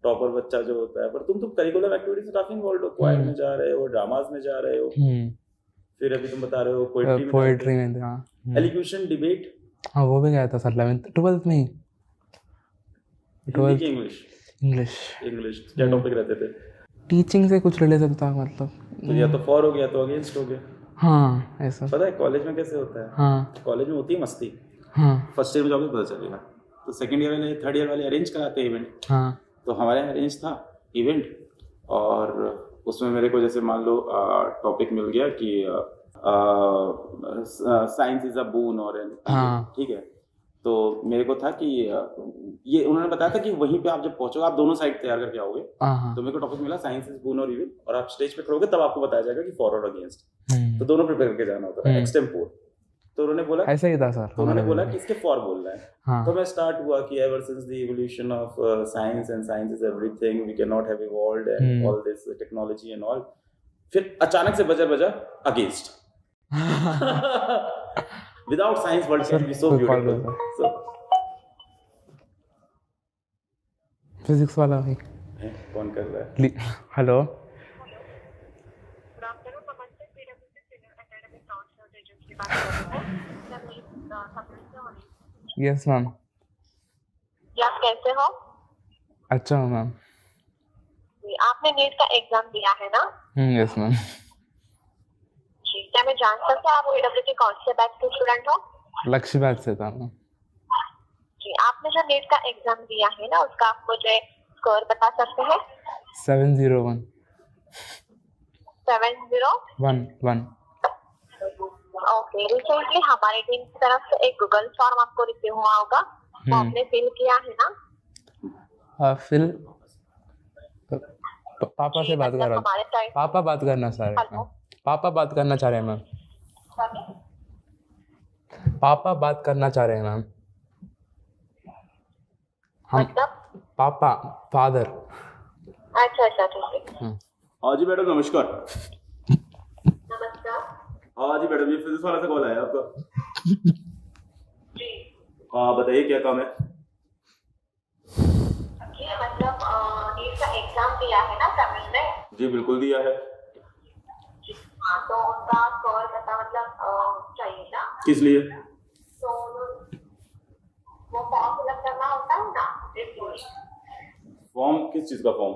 टॉपर बच्चा जो होता है, पर तुम करिकुलम एक्टिविटीज में काफी इन्वॉल्व हो। क्वायर में जा रहे हो, ड्रामास में जा रहे हो, फिर अभी तुम बता रहे हो पोएट्री में। हाँ, एलोक्यूशन, डिबेट। हाँ, वो भी गया था सर 11th 12th में ही। 12th इंग्लिश क्या टॉपिक रहते थे? टीचिंग से कुछ रिलेटेड था, मतलब तो या तो फॉर हो गया तो अगेंस्ट हो गया। हाँ, ऐसा। पता है कॉलेज में कैसे होता है? हाँ। कॉलेज में होती है मस्ती। हाँ। फर्स्ट ईयर में जाओगे पता चलेगा। तो सेकंड ईयर वाले, थर्ड ईयर वाले अरेंज कराते हैं इवेंट। हाँ। तो हमारे यहाँ अरेंज था इवेंट, और उसमें मेरे को जैसे मान लो टॉपिक मिल गया कि साइंस इज अ बून और ठीक है। तो मेरे को था कि ये उन्होंने बताया था कि वहीं पे आप जब पहुंचोगे आप दोनों साइड तैयार करके आओगे। तो मेरे को टॉपिक मिला साइंस इज बून और इविल, और आप स्टेज पे खड़ोगे तब आपको बताया जाएगा कि फॉर और अगेंस्ट। तो दोनों प्रिपेयर करके जाना होता है एक्सटेम्पोर। तो उन्होंने बोला ऐसा ही था सर। तो उन्होंने बोला कि इसके फॉर बोलना है। हाँ। तो मैं स्टार्ट हुआ कि ever since the evolution of science and science is everything, we can not have evolved and all this technology and all. फिर अचानक से बजा against. Without science, world can be so beautiful. So, physics वाला भाई कौन कर रहा है? हेलो। Yes ma'am. आप कैसे हो? अच्छा हूँ मैम। आपने नीट का एग्जाम दिया है ना? Yes ma'am. क्या मैं जान सकता हूँ आप पीडब्ल्यू के कौन से बैच के स्टूडेंट हो? लक्ष्य बैच से था मैं। जी, आपने जो नीट का एग्जाम दिया है ना, उसका आप मुझे स्कोर बता सकते हैं? 701। 701। ओके। रिसेंटली हमारी टीम की तरफ से एक गूगल फॉर्म आपको रिसीव हुआ होगा, वो आपने फिल किया है ना? फिल पापा से बात कर रहा हूँ। पापा बात करना चाह रहे हैं। पापा बात करना चाह रहे हैं मैम। पापा बात करना चाह रहे हैं मैम। हम पापा फादर। अच्छा ठीक है। हाँ जी मैडम नमस्कार। नमस्कार। हाँ जी मैडम, ये फिजिक्स वाला से कॉल आया आपका। जी। हाँ बताइए क्या काम है? मतलब नीट का एग्जाम दिया है ना तमिल में? जी बिल्कुल दिया है। हाँ तो उनका स्कोर चाहिए था। किस लिए? तो वो फॉर्म फिलअप करना होता है ना, इसलिए। फॉर्म? किस चीज का फॉर्म?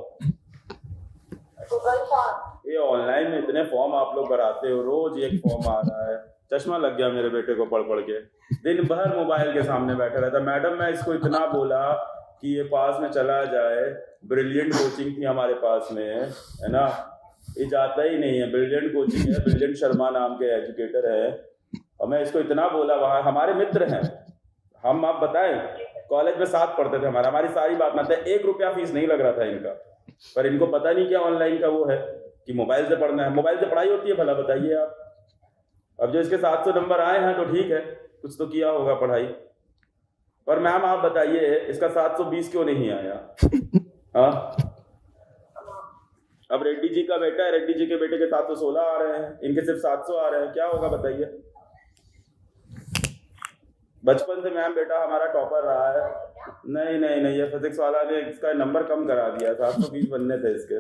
Google form. ये ऑनलाइन में इतने फॉर्म आप लोग भराते हो, रोज एक फॉर्म आ रहा है। चश्मा लग गया मेरे बेटे को पढ़ पढ़ के, दिन भर मोबाइल के सामने बैठा रहता। मैडम मैं इसको इतना बोला कि ये पास में चला जाए, ब्रिलियंट कोचिंग थी हमारे पास में, है ना, ये जाता ही नहीं है। ब्रिलियंट कोचिंग है, ब्रिलियंट शर्मा नाम के एजुकेटर है, और मैं इसको इतना बोला, वहाँ हमारे मित्र हैं हम, आप बताएं कॉलेज में साथ पढ़ते थे, हमारी सारी बात मानते हैं। 1 रुपया फीस नहीं लग रहा था इनका, पर इनको पता नहीं क्या ऑनलाइन का वो है कि मोबाइल से पढ़ना है। मोबाइल से पढ़ाई होती है भला, बताइए आप। अब जो इसके 700 नंबर आए हैं तो ठीक है, कुछ तो किया होगा पढ़ाई, पर मैम आप बताइए इसका 720 क्यों नहीं आया? हाँ, अब रेड्डी जी का बेटा है, रेड्डी जी के बेटे के 716 आ रहे हैं, इनके सिर्फ 700 आ रहे हैं, क्या होगा बताइए? बचपन से मैम बेटा हमारा टॉपर रहा है। नहीं नहीं नहीं, ये फिजिक्स वाला ने इसका नंबर कम करा दिया, 720 बनने थे इसके।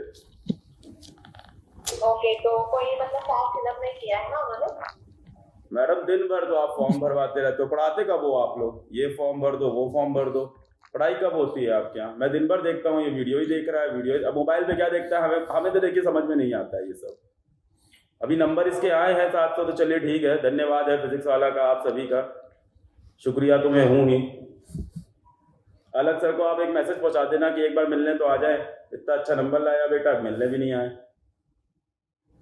ओके, तो कोई फॉर्म फिलअप नहीं किया है ना उन्होंने? मैडम दिन भर तो आप फॉर्म भरवाते रहते हो, पढ़ाते कब हो आप लोग? ये फॉर्म भर दो, वो फॉर्म भर दो, पढ़ाई कब होती है आपके यहाँ? मैं दिन भर देखता हूँ, ये वीडियो ही देख रहा है, वीडियो। अब मोबाइल पे क्या देखता है, हमें तो देखिए समझ में नहीं आता है ये सब। अभी नंबर इसके आए हैं 700, तो चलिए ठीक है, धन्यवाद है फिजिक्स वाला का, आप सभी का शुक्रिया तो मैं हूँ ही। अलग सर को आप एक मैसेज पहुंचा देना कि एक बार मिलने तो आ जाए, इतना अच्छा नंबर लाया बेटा, मिलने भी नहीं आए,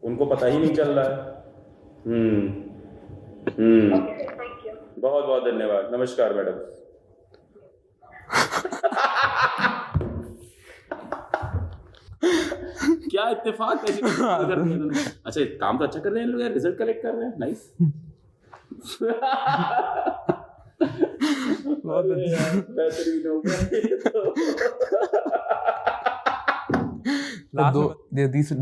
उनको पता ही नहीं चल रहा है। बहुत बहुत धन्यवाद, नमस्कार मैडम। क्या इत्तेफाक कैसे कर रहे हैं? अच्छा काम तो अच्छा कर रहे हैं लोग यार, रिजल्ट कलेक्ट कर रहे हैं, नाइस। बहुत बेहतरीन हो गया।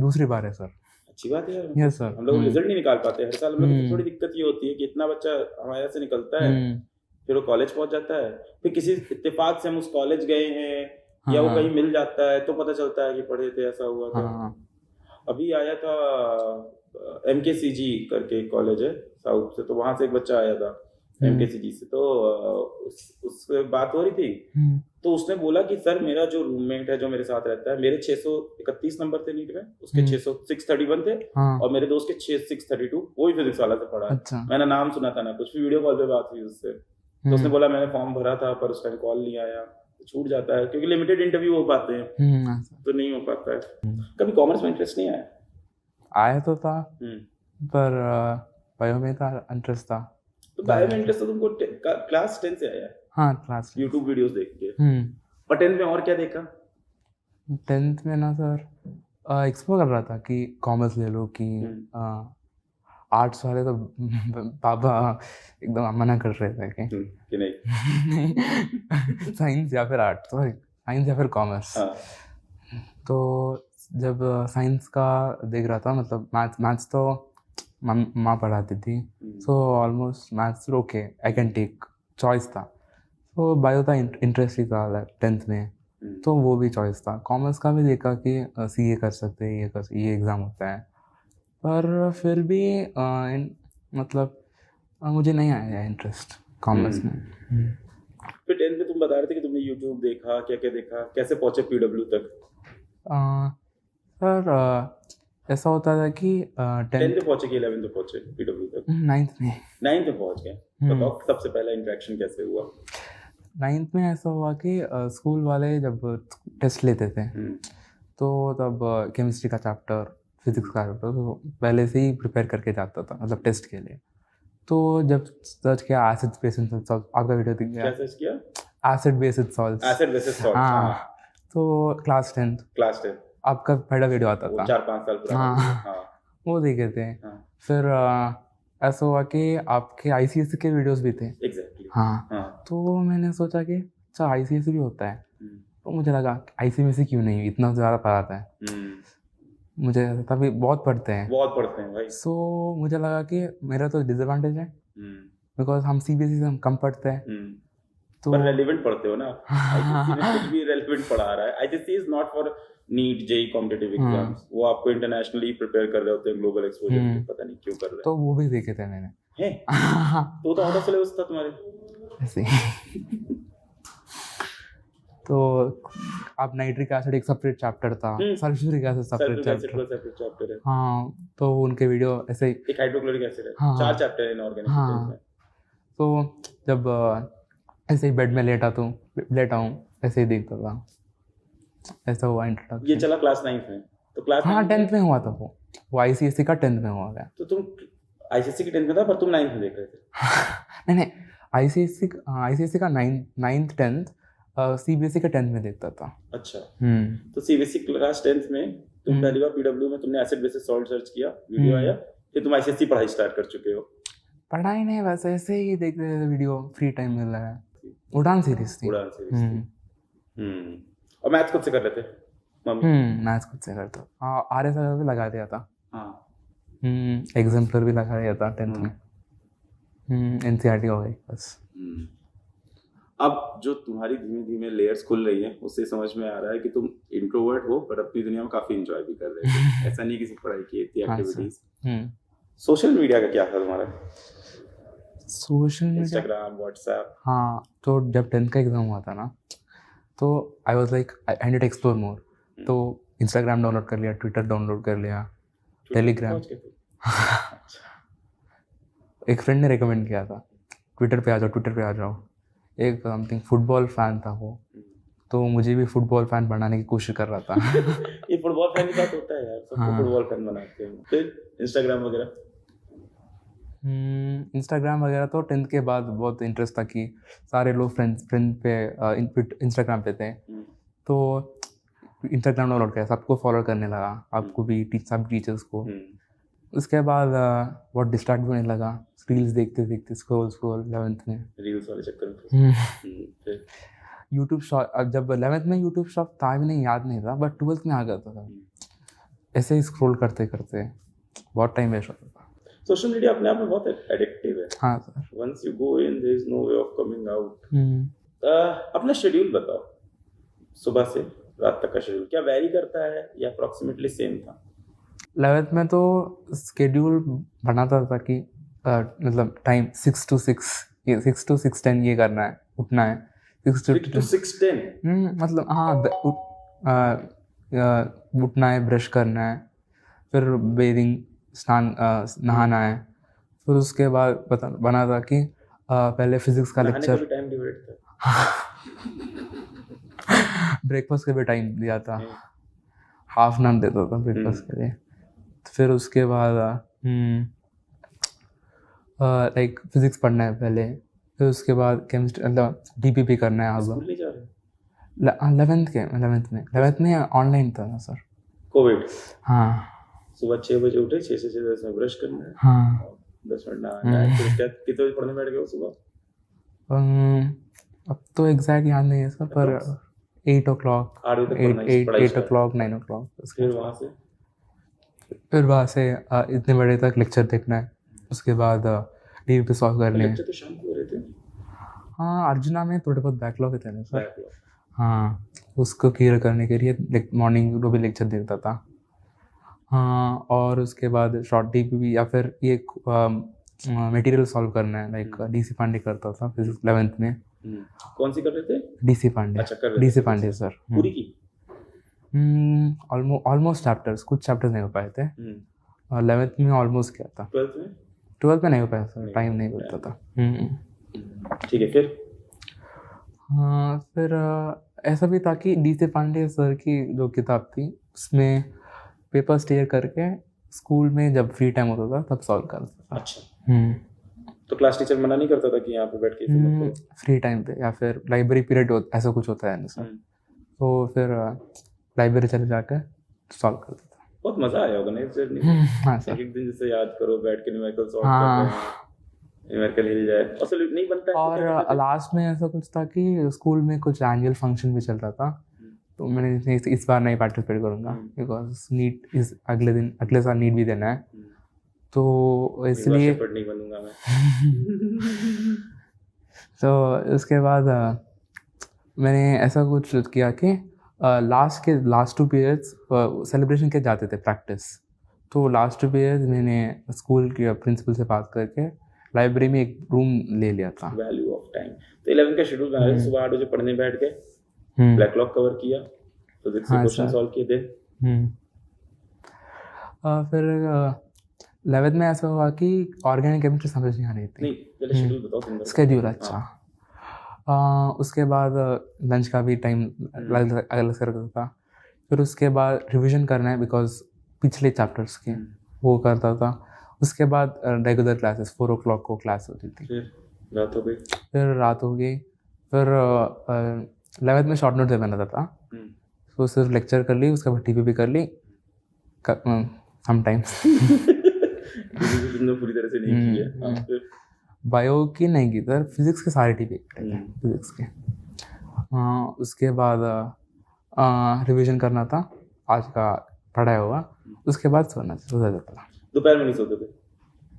दूसरी बार है सर। अच्छी बात है यार। Yes sir. हम लोग रिजल्ट नहीं निकाल पाते हर साल, हम लोग को थोड़ी दिक्कत ये होती है कि इतना बच्चा हमारे से निकलता है, फिर वो कॉलेज पहुंच जाता है, फिर किसी इत्तेफाक से हम उस कॉलेज गए हैं, या वो कहीं मिल जाता है तो पता चलता है कि पढ़े थे, ऐसा हुआ था। अभी आया था MKCG करके कॉलेज है साउथ से, तो वहां से एक बच्चा आया था MKCG से, तो उससे बात हो रही थी, तो उसने बोला कि सर मेरा जो रूममेट है जो मेरे साथ रहता है, मेरे 631 नंबर थे नीट में, उसके 631 थे, और मेरे दोस्त के 632, वो भी फिजिक्स वाला से पढ़ा है। अच्छा। मैंने नाम सुना था ना कुछ, भी वीडियो कॉल पे बात हुई उससे, तो उसने बोला मैंने फॉर्म भरा था पर उस टाइम कॉल नहीं आया, छूट जाता है क्योंकि लिमिटेड इंटरव्यू हो पाते हैं, तो नहीं हो पाता है। कभी कॉमर्स में इंटरेस्ट नहीं आया? आया तो था, पर बायो में था इंटरेस्ट था। तो बायो में इंटरेस्ट तो तुमको क्लास 10 से आया? हाँ, क्लास YouTube वीडियोस देख के। पर 10th में और क्या देखा? 10th में ना सर एक्सप्लोर कर रहा था कि कॉमर्स ले लो, कि आर्ट्स वाले तो पापा एकदम मना कर रहे थे कि नहीं साइंस या फिर आर्ट, सॉरी साइंस या फिर कॉमर्स। तो जब साइंस का देख रहा था, मतलब मैथ्स तो माँ पढ़ाती थी, so almost maths okay, I can take, choice था। तो बायो था इंटरेस्ट ही था 10th में, तो वो भी चॉइस था। कॉमर्स का भी देखा कि CA कर सकते हैं, ये एग्ज़ाम होता है, पर फिर भी मतलब मुझे नहीं आया इंटरेस्ट कॉमर्स में। फिर 10th में तुम बता रहे थे कि तुमने YouTube देखा, क्या क्या देखा, कैसे पहुंचे PW तक? सर ऐसा होता था कि 10th में पहुंचे कि 11th में पहुंचे PW तक? 9th में पहुंच गए। बताओ सबसे पहला इंटरेक्शन कैसे हुआ? 9th में ऐसा हुआ कि स्कूल वाले जब टेस्ट लेते थे, तो तब केमिस्ट्री का चैप्टर, फिजिक्स का चैप्टर तो पहले से ही प्रिपेयर करके जाता था, मतलब टेस्ट के लिए। तो जब सर्च किया एसिड बेसिस सॉल्व्स, आपका वीडियो दिख गया। क्या सर्च किया? Acid basis solves. हाँ, तो क्लास 10 आपका पहला वीडियो आता था, 4-5 साल पुराना। हाँ, वो देखे थे। फिर ऐसा हुआ कि आपके ICSE के वीडियोस भी थे। एग्जैक्टली। हाँ, तो मैंने सोचा कि अच्छा ICSE भी होता है, तो मुझे लगा ICSE क्यों नहीं, इतना ज़्यादा पढ़ाता है, मुझे तभी बहुत पढ़ते हैं भाई। सो मुझे लगा कि मेरा तो डिसएडवांटेज है, बिकॉज हम CBSE से हम कम पढ़ते हैं, तो पर रेलेवेंट पढ़ते हो ना। ICSE में कुछ भी रेलेवेंट पढ़ा रहा है। ICSE is not for NEET JEE competitive हाँ। एग्जाम्स, वो आपको इंटरनेशनली प्रिपेयर कर रहे होते हैं, ग्लोबल एक्सपोजर के लिए, हम्म। पता नहीं क्यों कर रहे तो वो भी देखे थे मैंने हैं। तो वो तो आउट ऑफ सिलेबस था तुम्हारे। ऐसे तो अब नाइट्रिक एसिड एक सेपरेट चैप्टर था, sulphuric acid separate chapter. Separate chapter है। हाँ, तो उनके वीडियो ऐसे ही। एक हाइड्रोक्लोरिक एसिड है, हाँ। 4 चैप्टर है इनऑर्गेनिक हाँ। केमिस्ट्री में। तो जब ऐसे ही बेड में लेटा हूँ ऐसे ही देखता था, ऐसा हुआ ये इंट्रोडक्शन। चला क्लास 9th में, तो क्लास हाँ 9th 10th में हुआ था वो आईसीएससी का 10th में हुआ था। तो तुम आईसीएससी की 10th में था, पर तुम 9th में देख रहे थे। नहीं, आईसीएससी का 9th 10th, सीबीएसई का 10th में देखता था। अच्छा, तो सीबीएसई क्लास 10th में तुम पहली बार पीडब्ल्यू में तुमने एसिड बेसिस सॉल्ट सर्च किया, वीडियो आया, फिर तुम आईसीएससी पढ़ाई स्टार्ट कर चुके हो। पढ़ाई नहीं, बस ऐसे ही देख रहे थे वीडियो, फ्री टाइम मिल रहा है। उड़ान सीरीज थी। उड़ान सीरीज थी। और मैथ्स खुद से कर लेते मम्मी? मैथ्स खुद से करता। हाँ, आरएस भी लगा दिया था। हाँ। एग्जाम्पलर भी लगा दिया था 10th में। एनसीईआरटी हो गई बस। अब जो तुम्हारी धीमे धीमे लेयर्स खुल रही हैं, उससे समझ में आ रहा है कि तुम इंट्रोवर्ट हो, पर अपनी दुनिया में काफी एंजॉय भी कर रहे हो। ऐसा नहीं किसी पढ़ाई की इतनी एक्टिविटीज। सोशल मीडिया का क्या था तुम्हारा? Social media, Instagram, WhatsApp? हाँ, तो जब 10th का एग्जाम हुआ था ना, तो I was like I need to explore more. तो इंस्टाग्राम डाउनलोड कर लिया, ट्विटर डाउनलोड कर लिया, टेलीग्राम। एक फ्रेंड ने रिकमेंड किया था, ट्विटर पे आ जाओ। एक समथिंग फुटबॉल फैन था वो, तो मुझे भी फुटबॉल फैन बनाने की कोशिश कर रहा था। ये फुटबॉल फैन ही बात होता है यार, सबको फुटबॉल फैन बनाते हैं। फिर इंस्टाग्राम वगैरह? इंस्टाग्राम वगैरह तो 10th के बाद बहुत इंटरेस्ट था कि सारे लोग फ्रेंड पे इंस्टाग्राम पे थे, तो इंस्टाग्राम डाउनलोड किया, सबको फॉलो करने लगा, आपको भी, सब टीचर्स को। उसके बाद बहुत डिस्ट्रैक्ट होने लगा, रील्स देखते स्क्रॉल 11th में, रील्स वाले चक्कर में। फिर यूट्यूब शॉर्ट, अब जब 11th में यूट्यूब शॉर्ट था भी नहीं, याद नहीं था, बट 12th में आ गया था। ऐसे ही स्क्रॉल करते करते बहुत टाइम वेस्ट होता था। सोशल मीडिया अपने आप में बहुत एडिक्टिव है। हाँ sir. Once you go in, there is no way of coming out. अपना शेड्यूल बताओ, सुबह से रात तक का शेड्यूल क्या वेरी करता है या अप्रॉक्सीमेटली सेम था? 11th में तो शेड्यूल बनाता था कि मतलब टाइम 6 to 6:10 ये करना है, उठना है 6 to 6:10। मतलब हाँ, उठना है, ब्रश करना है, फिर बेदिंग, स्नान, नहाना है। फिर उसके बाद बना था कि पहले फिजिक्स का लेक्चर, टाइम डिवाइड था। ब्रेकफास्ट के भी टाइम दिया था, हाफ नान देता था ब्रेकफास्ट के लिए। फिर उसके बाद लाइक फिजिक्स पढ़ना है पहले, फिर उसके बाद केमिस्ट्री, मतलब डीपीपी करना है। स्कूल नहीं जा रहे? 11th में ऑनलाइन था ना सर, कोविड। हाँ। सुबह 6 बजे उठे, 6 से 10 में ब्रश करना है, हाँ। 10 मिनट नहाना है, फिर उसके बाद कितने बजे पढ़ने बैठ गए हो सुबह? अब तो एग्जैक्ट याद नहीं है सर, पर 8 o'clock, 8 बजे तक पढ़ाई 8 o'clock 9 o'clock। फिर वहाँ से इतने बजे तक लेक्चर देखना है, उसके बाद टीवी पे सॉल्व करने हैं। लेक्चर तो शाम को हो रहे थे। हाँ, अर्जुना में थोड़े बहुत बैकलॉग थे ना सर। हाँ, उसको क्लियर करने के लिए मॉर्निंग को भी लेक्चर देखता था। हाँ, और उसके बाद शॉर्ट डीपीपी या फिर ये मटेरियल सॉल्व करना है, लाइक डीसी पांडे करता था फिजिक्स 11th में। कौन सी कर रहे थे? डीसी पांडे। अच्छा, कर रहे थे डीसी पांडे सर। पूरी की? ऑलमोस्ट चैप्टर्स, कुछ चैप्टर्स नहीं हो पाए थे। 11th में ऑलमोस्ट किया था। 12th में नहीं हो पाया सर, टाइम नहीं मिलता था। ठीक है, फिर? हाँ, फिर ऐसा भी था कि डीसी पांडे सर की जो किताब थी, उसमें पेपर स्टेयर करके स्कूल में जब फ्री टाइम होता था तब सॉल्व करता था। अच्छा। तो क्लास टीचर मना नहीं करता था कि यहाँ पे बैठ के मत करो? फ्री टाइम पे या फिर लाइब्रेरी पीरियड ऐसा कुछ होता है ना सर, तो फिर लाइब्रेरी चले जाकर सॉल्व करता था। बहुत मजा आया होगा ना इस जर्नी में? हाँ सर। एक दिन जैसे याद करो, बैठ के न्यूमेरिकल सॉल्व कर रहे हैं, न्यूमेरिकल हिल जाए, असल नहीं बनता है। और लास्ट में ऐसा कुछ था कि स्कूल में कुछ एनुअल फंक्शन भी चल रहा था, तो मैंने इस बार नहीं पार्टिसिपेट करूँगा, बिकॉज नीट अगले साल नीट भी देना है, तो इसलिए नहीं बनूंगा मैं। तो उसके बाद मैंने ऐसा कुछ किया कि लास्ट 2 पीरियड्स सेलिब्रेशन के जाते थे प्रैक्टिस, तो लास्ट 2 पीरियड्स मैंने स्कूल के प्रिंसिपल से बात करके लाइब्रेरी में एक रूम ले लिया था। Value of time. तो 11 का शेड्यूल बना लिया, सुबह 8 बजे पढ़ने बैठ गए, ब्लैक क्लॉक कवर किया, फिजिक्स के क्वेश्चन सॉल्व किए, देन फिर 11th में ऐसा हुआ कि ऑर्गेनिक केमिस्ट्री समझ नहीं आ रही थी। नहीं पहले शेड्यूल बताओ दिन भर का। स्केड्यूल अच्छा। उसके बाद लंच का भी टाइम अलग अलग से रखता था। फिर उसके बाद रिवीजन करना है बिकॉज पिछले चैप्टर्स के वो करता था। उसके बाद रेगुलर क्लासेस 4 o'clock को क्लास होती थी। फिर रात हो गई। फिर 11th में शॉर्ट नोट से बनाता था, तो सिर्फ लेक्चर कर ली, उसके बाद टीपीपी कर ली समटाइम्स। तुमने पूरी तरह से नहीं किया। हाँ, फिर बायो की नहीं की सर, फिजिक्स के सारे टीपी फिजिक्स के। उसके बाद रिवीजन करना था आज का पढ़ाया हुआ, उसके बाद सो जाता था। दोपहर में नहीं सोते थे?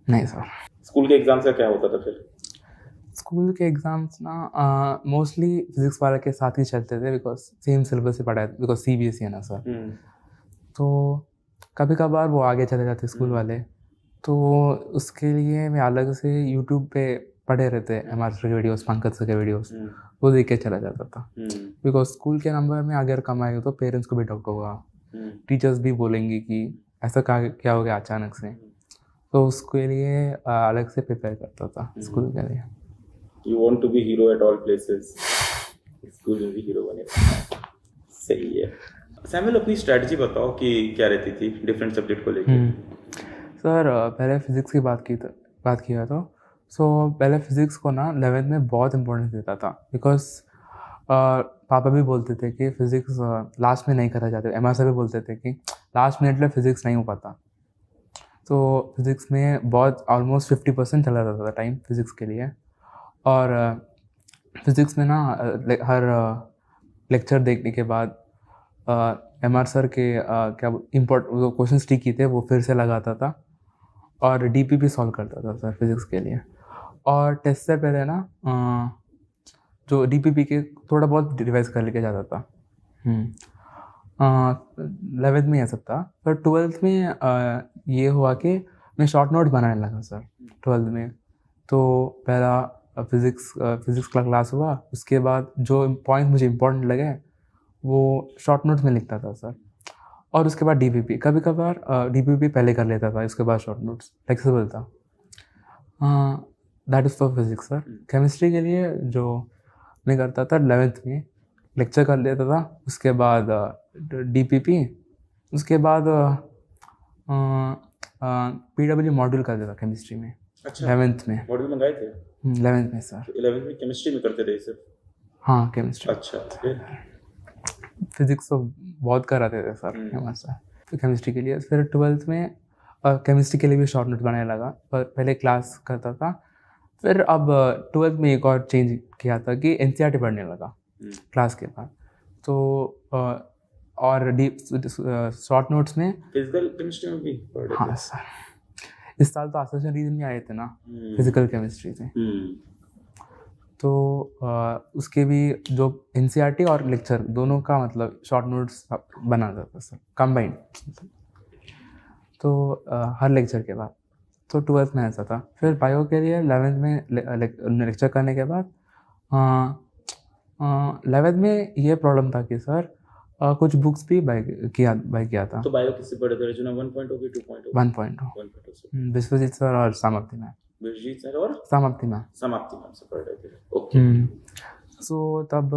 नहीं सर। स्कूल के एग्जाम्स का क्या होता था फिर? स्कूल के एग्ज़ाम्स ना मोस्टली फिजिक्स वाले के साथ ही चलते थे बिकॉज सेम सिलेबस से पढ़ाया, बिकॉज सीबीएसई है ना सर। तो कभी कभार वो आगे चले जाते स्कूल वाले, तो उसके लिए मैं अलग से यूट्यूब पे पढ़े रहते एमआर सर के वीडियोस, पंकज सर के वीडियोस, वो देख के चला जाता था। बिकॉज स्कूल के नंबर में अगर कम आए तो पेरेंट्स को भी डाउट होगा, टीचर्स भी बोलेंगे कि ऐसा क्या हो गया अचानक से, तो उसके लिए अलग से प्रिपेयर करता था स्कूल के लिए। You want to be hero at all places. School में भी हीरो बने। सही है। सैमुअल अपनी स्ट्रैटेजी बताओ कि क्या रहती थी डिफरेंट सब्जेक्ट को लेकर। सर पहले फिजिक्स की बात किया तो पहले फिजिक्स को ना 11th में बहुत इम्पोर्टेंस देता था बिकॉज पापा भी बोलते थे कि फिजिक्स लास्ट में नहीं करा जाते, एमआर सर भी बोलते थे कि लास्ट मिनट में फिजिक्स नहीं हो पाता। तो फिजिक्स में बहुत ऑलमोस्ट 50% चला जाता था टाइम फिजिक्स के लिए। और फिज़िक्स में ना हर लेक्चर देखने के बाद एमआर सर के क्या वो क्वेश्चंस ठीक किए थे वो फिर से लगाता था और डीपीपी सॉल्व करता था सर फिज़िक्स के लिए। और टेस्ट से पहले ना जो डीपीपी के थोड़ा बहुत रिवाइज कर लेके जाता था। 11th में ये सब था, पर 12th में ये हुआ कि मैं शॉर्ट नोट बनाने लगा सर 12th में। तो पहला फिज़िक्स का क्लास हुआ, उसके बाद जो पॉइंट मुझे इम्पोर्टेंट लगे वो शॉर्ट नोट्स में लिखता था सर। और उसके बाद डीपीपी, कभी कभार डीपीपी पहले कर लेता था, उसके बाद शॉर्ट नोट्स, फ्लेक्सिबल था। That is for physics sir. Chemistry के लिए जो मैं करता था 11th में लेक्चर कर लेता था, उसके बाद डीपीपी, उसके बाद पीडब्ल्यू मॉड्यूल कर देता केमिस्ट्री में। अच्छा, 11th में मॉड्यूल मंगाए थे? 11th में सर। 11th में केमिस्ट्री में करते थे सिर्फ? हाँ केमिस्ट्री। अच्छा, फिर फिजिक्स तो बहुत कराते थे सर हमारे साथ, तो केमिस्ट्री के लिए। फिर 12th में केमिस्ट्री के लिए भी शॉर्ट नोट बनाने लगा, पर पहले क्लास करता था। फिर अब 12th में एक और चेंज किया था कि एनसीईआरटी पढ़ने लगा क्लास के बाद। तो और शॉर्ट नोट्स में फिजिकल केमिस्ट्री में भी पढ़े? हाँ सर, इस साल तो एसोसिएशन रीजन में आए थे ना फिजिकल केमिस्ट्री से। तो उसके भी जो एनसीईआरटी और लेक्चर दोनों का मतलब शॉर्ट नोट्स बना जाता सर, कंबाइंड। तो हर लेक्चर के बाद, तो 12th में ऐसा था। फिर बायो के लिए 11th में लेक्चर करने के बाद 11th में ये प्रॉब्लम था कि सर कुछ बुक्स भी बाय किया था। तो बायो किससे पढ़े थे? रचना 1.0 की 2.0? 1.0 विश्वजीत सर और समाप्ति मैम। विश्वजीत सर और समाप्ति मैम से पढ़ रहे थे। ओके। सो तब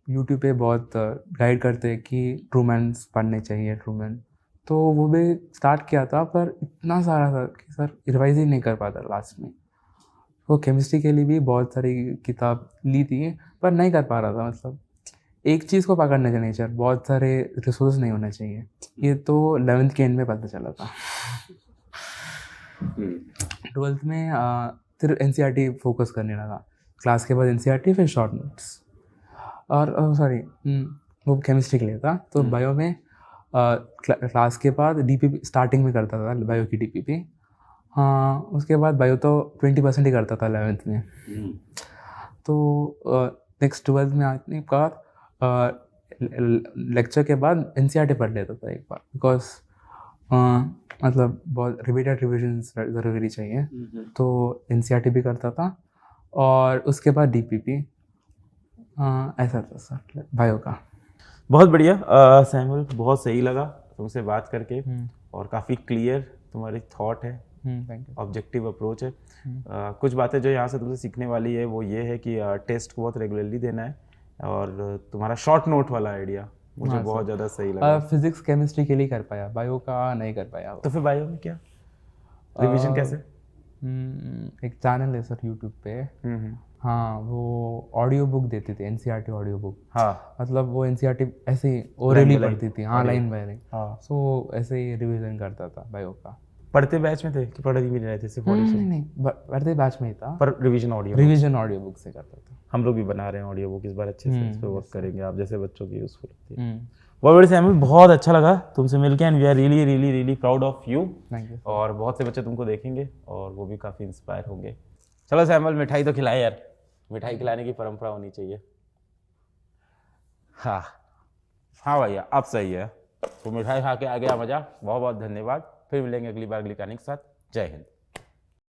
यूट्यूब पे बहुत गाइड करते हैं कि ट्रूमैन्स पढ़ने चाहिए, ट्रूमैन। तो वो भी स्टार्ट किया था, पर इतना सारा था कि सर रिवाइज ही नहीं कर पाता लास्ट में। वो केमिस्ट्री के लिए भी बहुत सारी किताब ली थी, पर नहीं कर पा रहा था। मतलब एक चीज़ को पकड़ने चाहिए सर, बहुत सारे रिसोर्स नहीं होने चाहिए। ये तो 11th के एंड में पता चला था। 12th में फिर एनसीईआरटी फोकस करने लगा, क्लास के बाद एनसीईआरटी, फिर शॉर्ट नोट्स। और सॉरी वो केमिस्ट्री के लिए था। तो बायो में क्लास के बाद डीपीपी स्टार्टिंग में करता था, बायो की डीपीपी। हाँ, उसके बाद बायो तो 20% ही करता था 11th में। तो नेक्स्ट 12th में आने के बाद लेक्चर के बाद एनसीईआरटी पढ़ लेता था एक बार, बिकॉज मतलब बहुत रिपीटेड रिविजन ज़रूरी चाहिए, तो एनसीईआरटी भी करता था और उसके बाद डीपीपी, ऐसा था सर बायो का। बहुत बढ़िया सैमुअल, बहुत सही लगा तुमसे बात करके और काफ़ी क्लियर तुम्हारी थॉट है, थैंक यू। ऑब्जेक्टिव अप्रोच है। कुछ बातें जो यहाँ से तुमसे सीखने वाली है वो ये है कि टेस्ट को बहुत रेगुलरली देना है, और तुम्हारा शॉर्ट नोट वाला आइडिया मुझे बहुत ज़्यादा सही लगा। फिजिक्स केमिस्ट्री के लिए कर पाया, बायो का नहीं कर पाया। तो फिर बायो में क्या रिवीजन कैसे? एक चैनल है सर यूट्यूब पे, हाँ, वो ऑडियो बुक देती थी, एनसीईआरटी ऑडियो बुक। हाँ, मतलब वो एनसीईआरटी ऐसे ही ओरली पढ़ती थी, हाँ, लाइन बाय लाइन। हाँ। सो ऐसे ही रिवीजन करता था बायो का। पढ़ते बैच में थे कि पढ़ भी नहीं रहे थे, सिर्फ नहीं, पढ़ते बैच में ही था, पर रिवीजन ऑडियो बुक से करता था। हम लोग भी बना रहे हैं ऑडियो बुक, इस बार अच्छे से इस पर वर्क करेंगे, आप जैसे बच्चों की यूजफुल होती है। बहुत बड़े सैमुअल, बहुत अच्छा लगा तुमसे मिलके, and we are really really really proud of you. Thank you. और बहुत से बच्चे तुमको देखेंगे और वो भी काफ़ी इंस्पायर होंगे। चलो सैमुअल, मिठाई तो खिलाए यार, मिठाई खिलाने की परंपरा होनी चाहिए। हाँ हाँ भैया, अब सही है, तो मिठाई खा के आ गया मज़ा। बहुत बहुत धन्यवाद, फिर मिलेंगे अगली बार अगली कहानी के साथ। जय हिंद।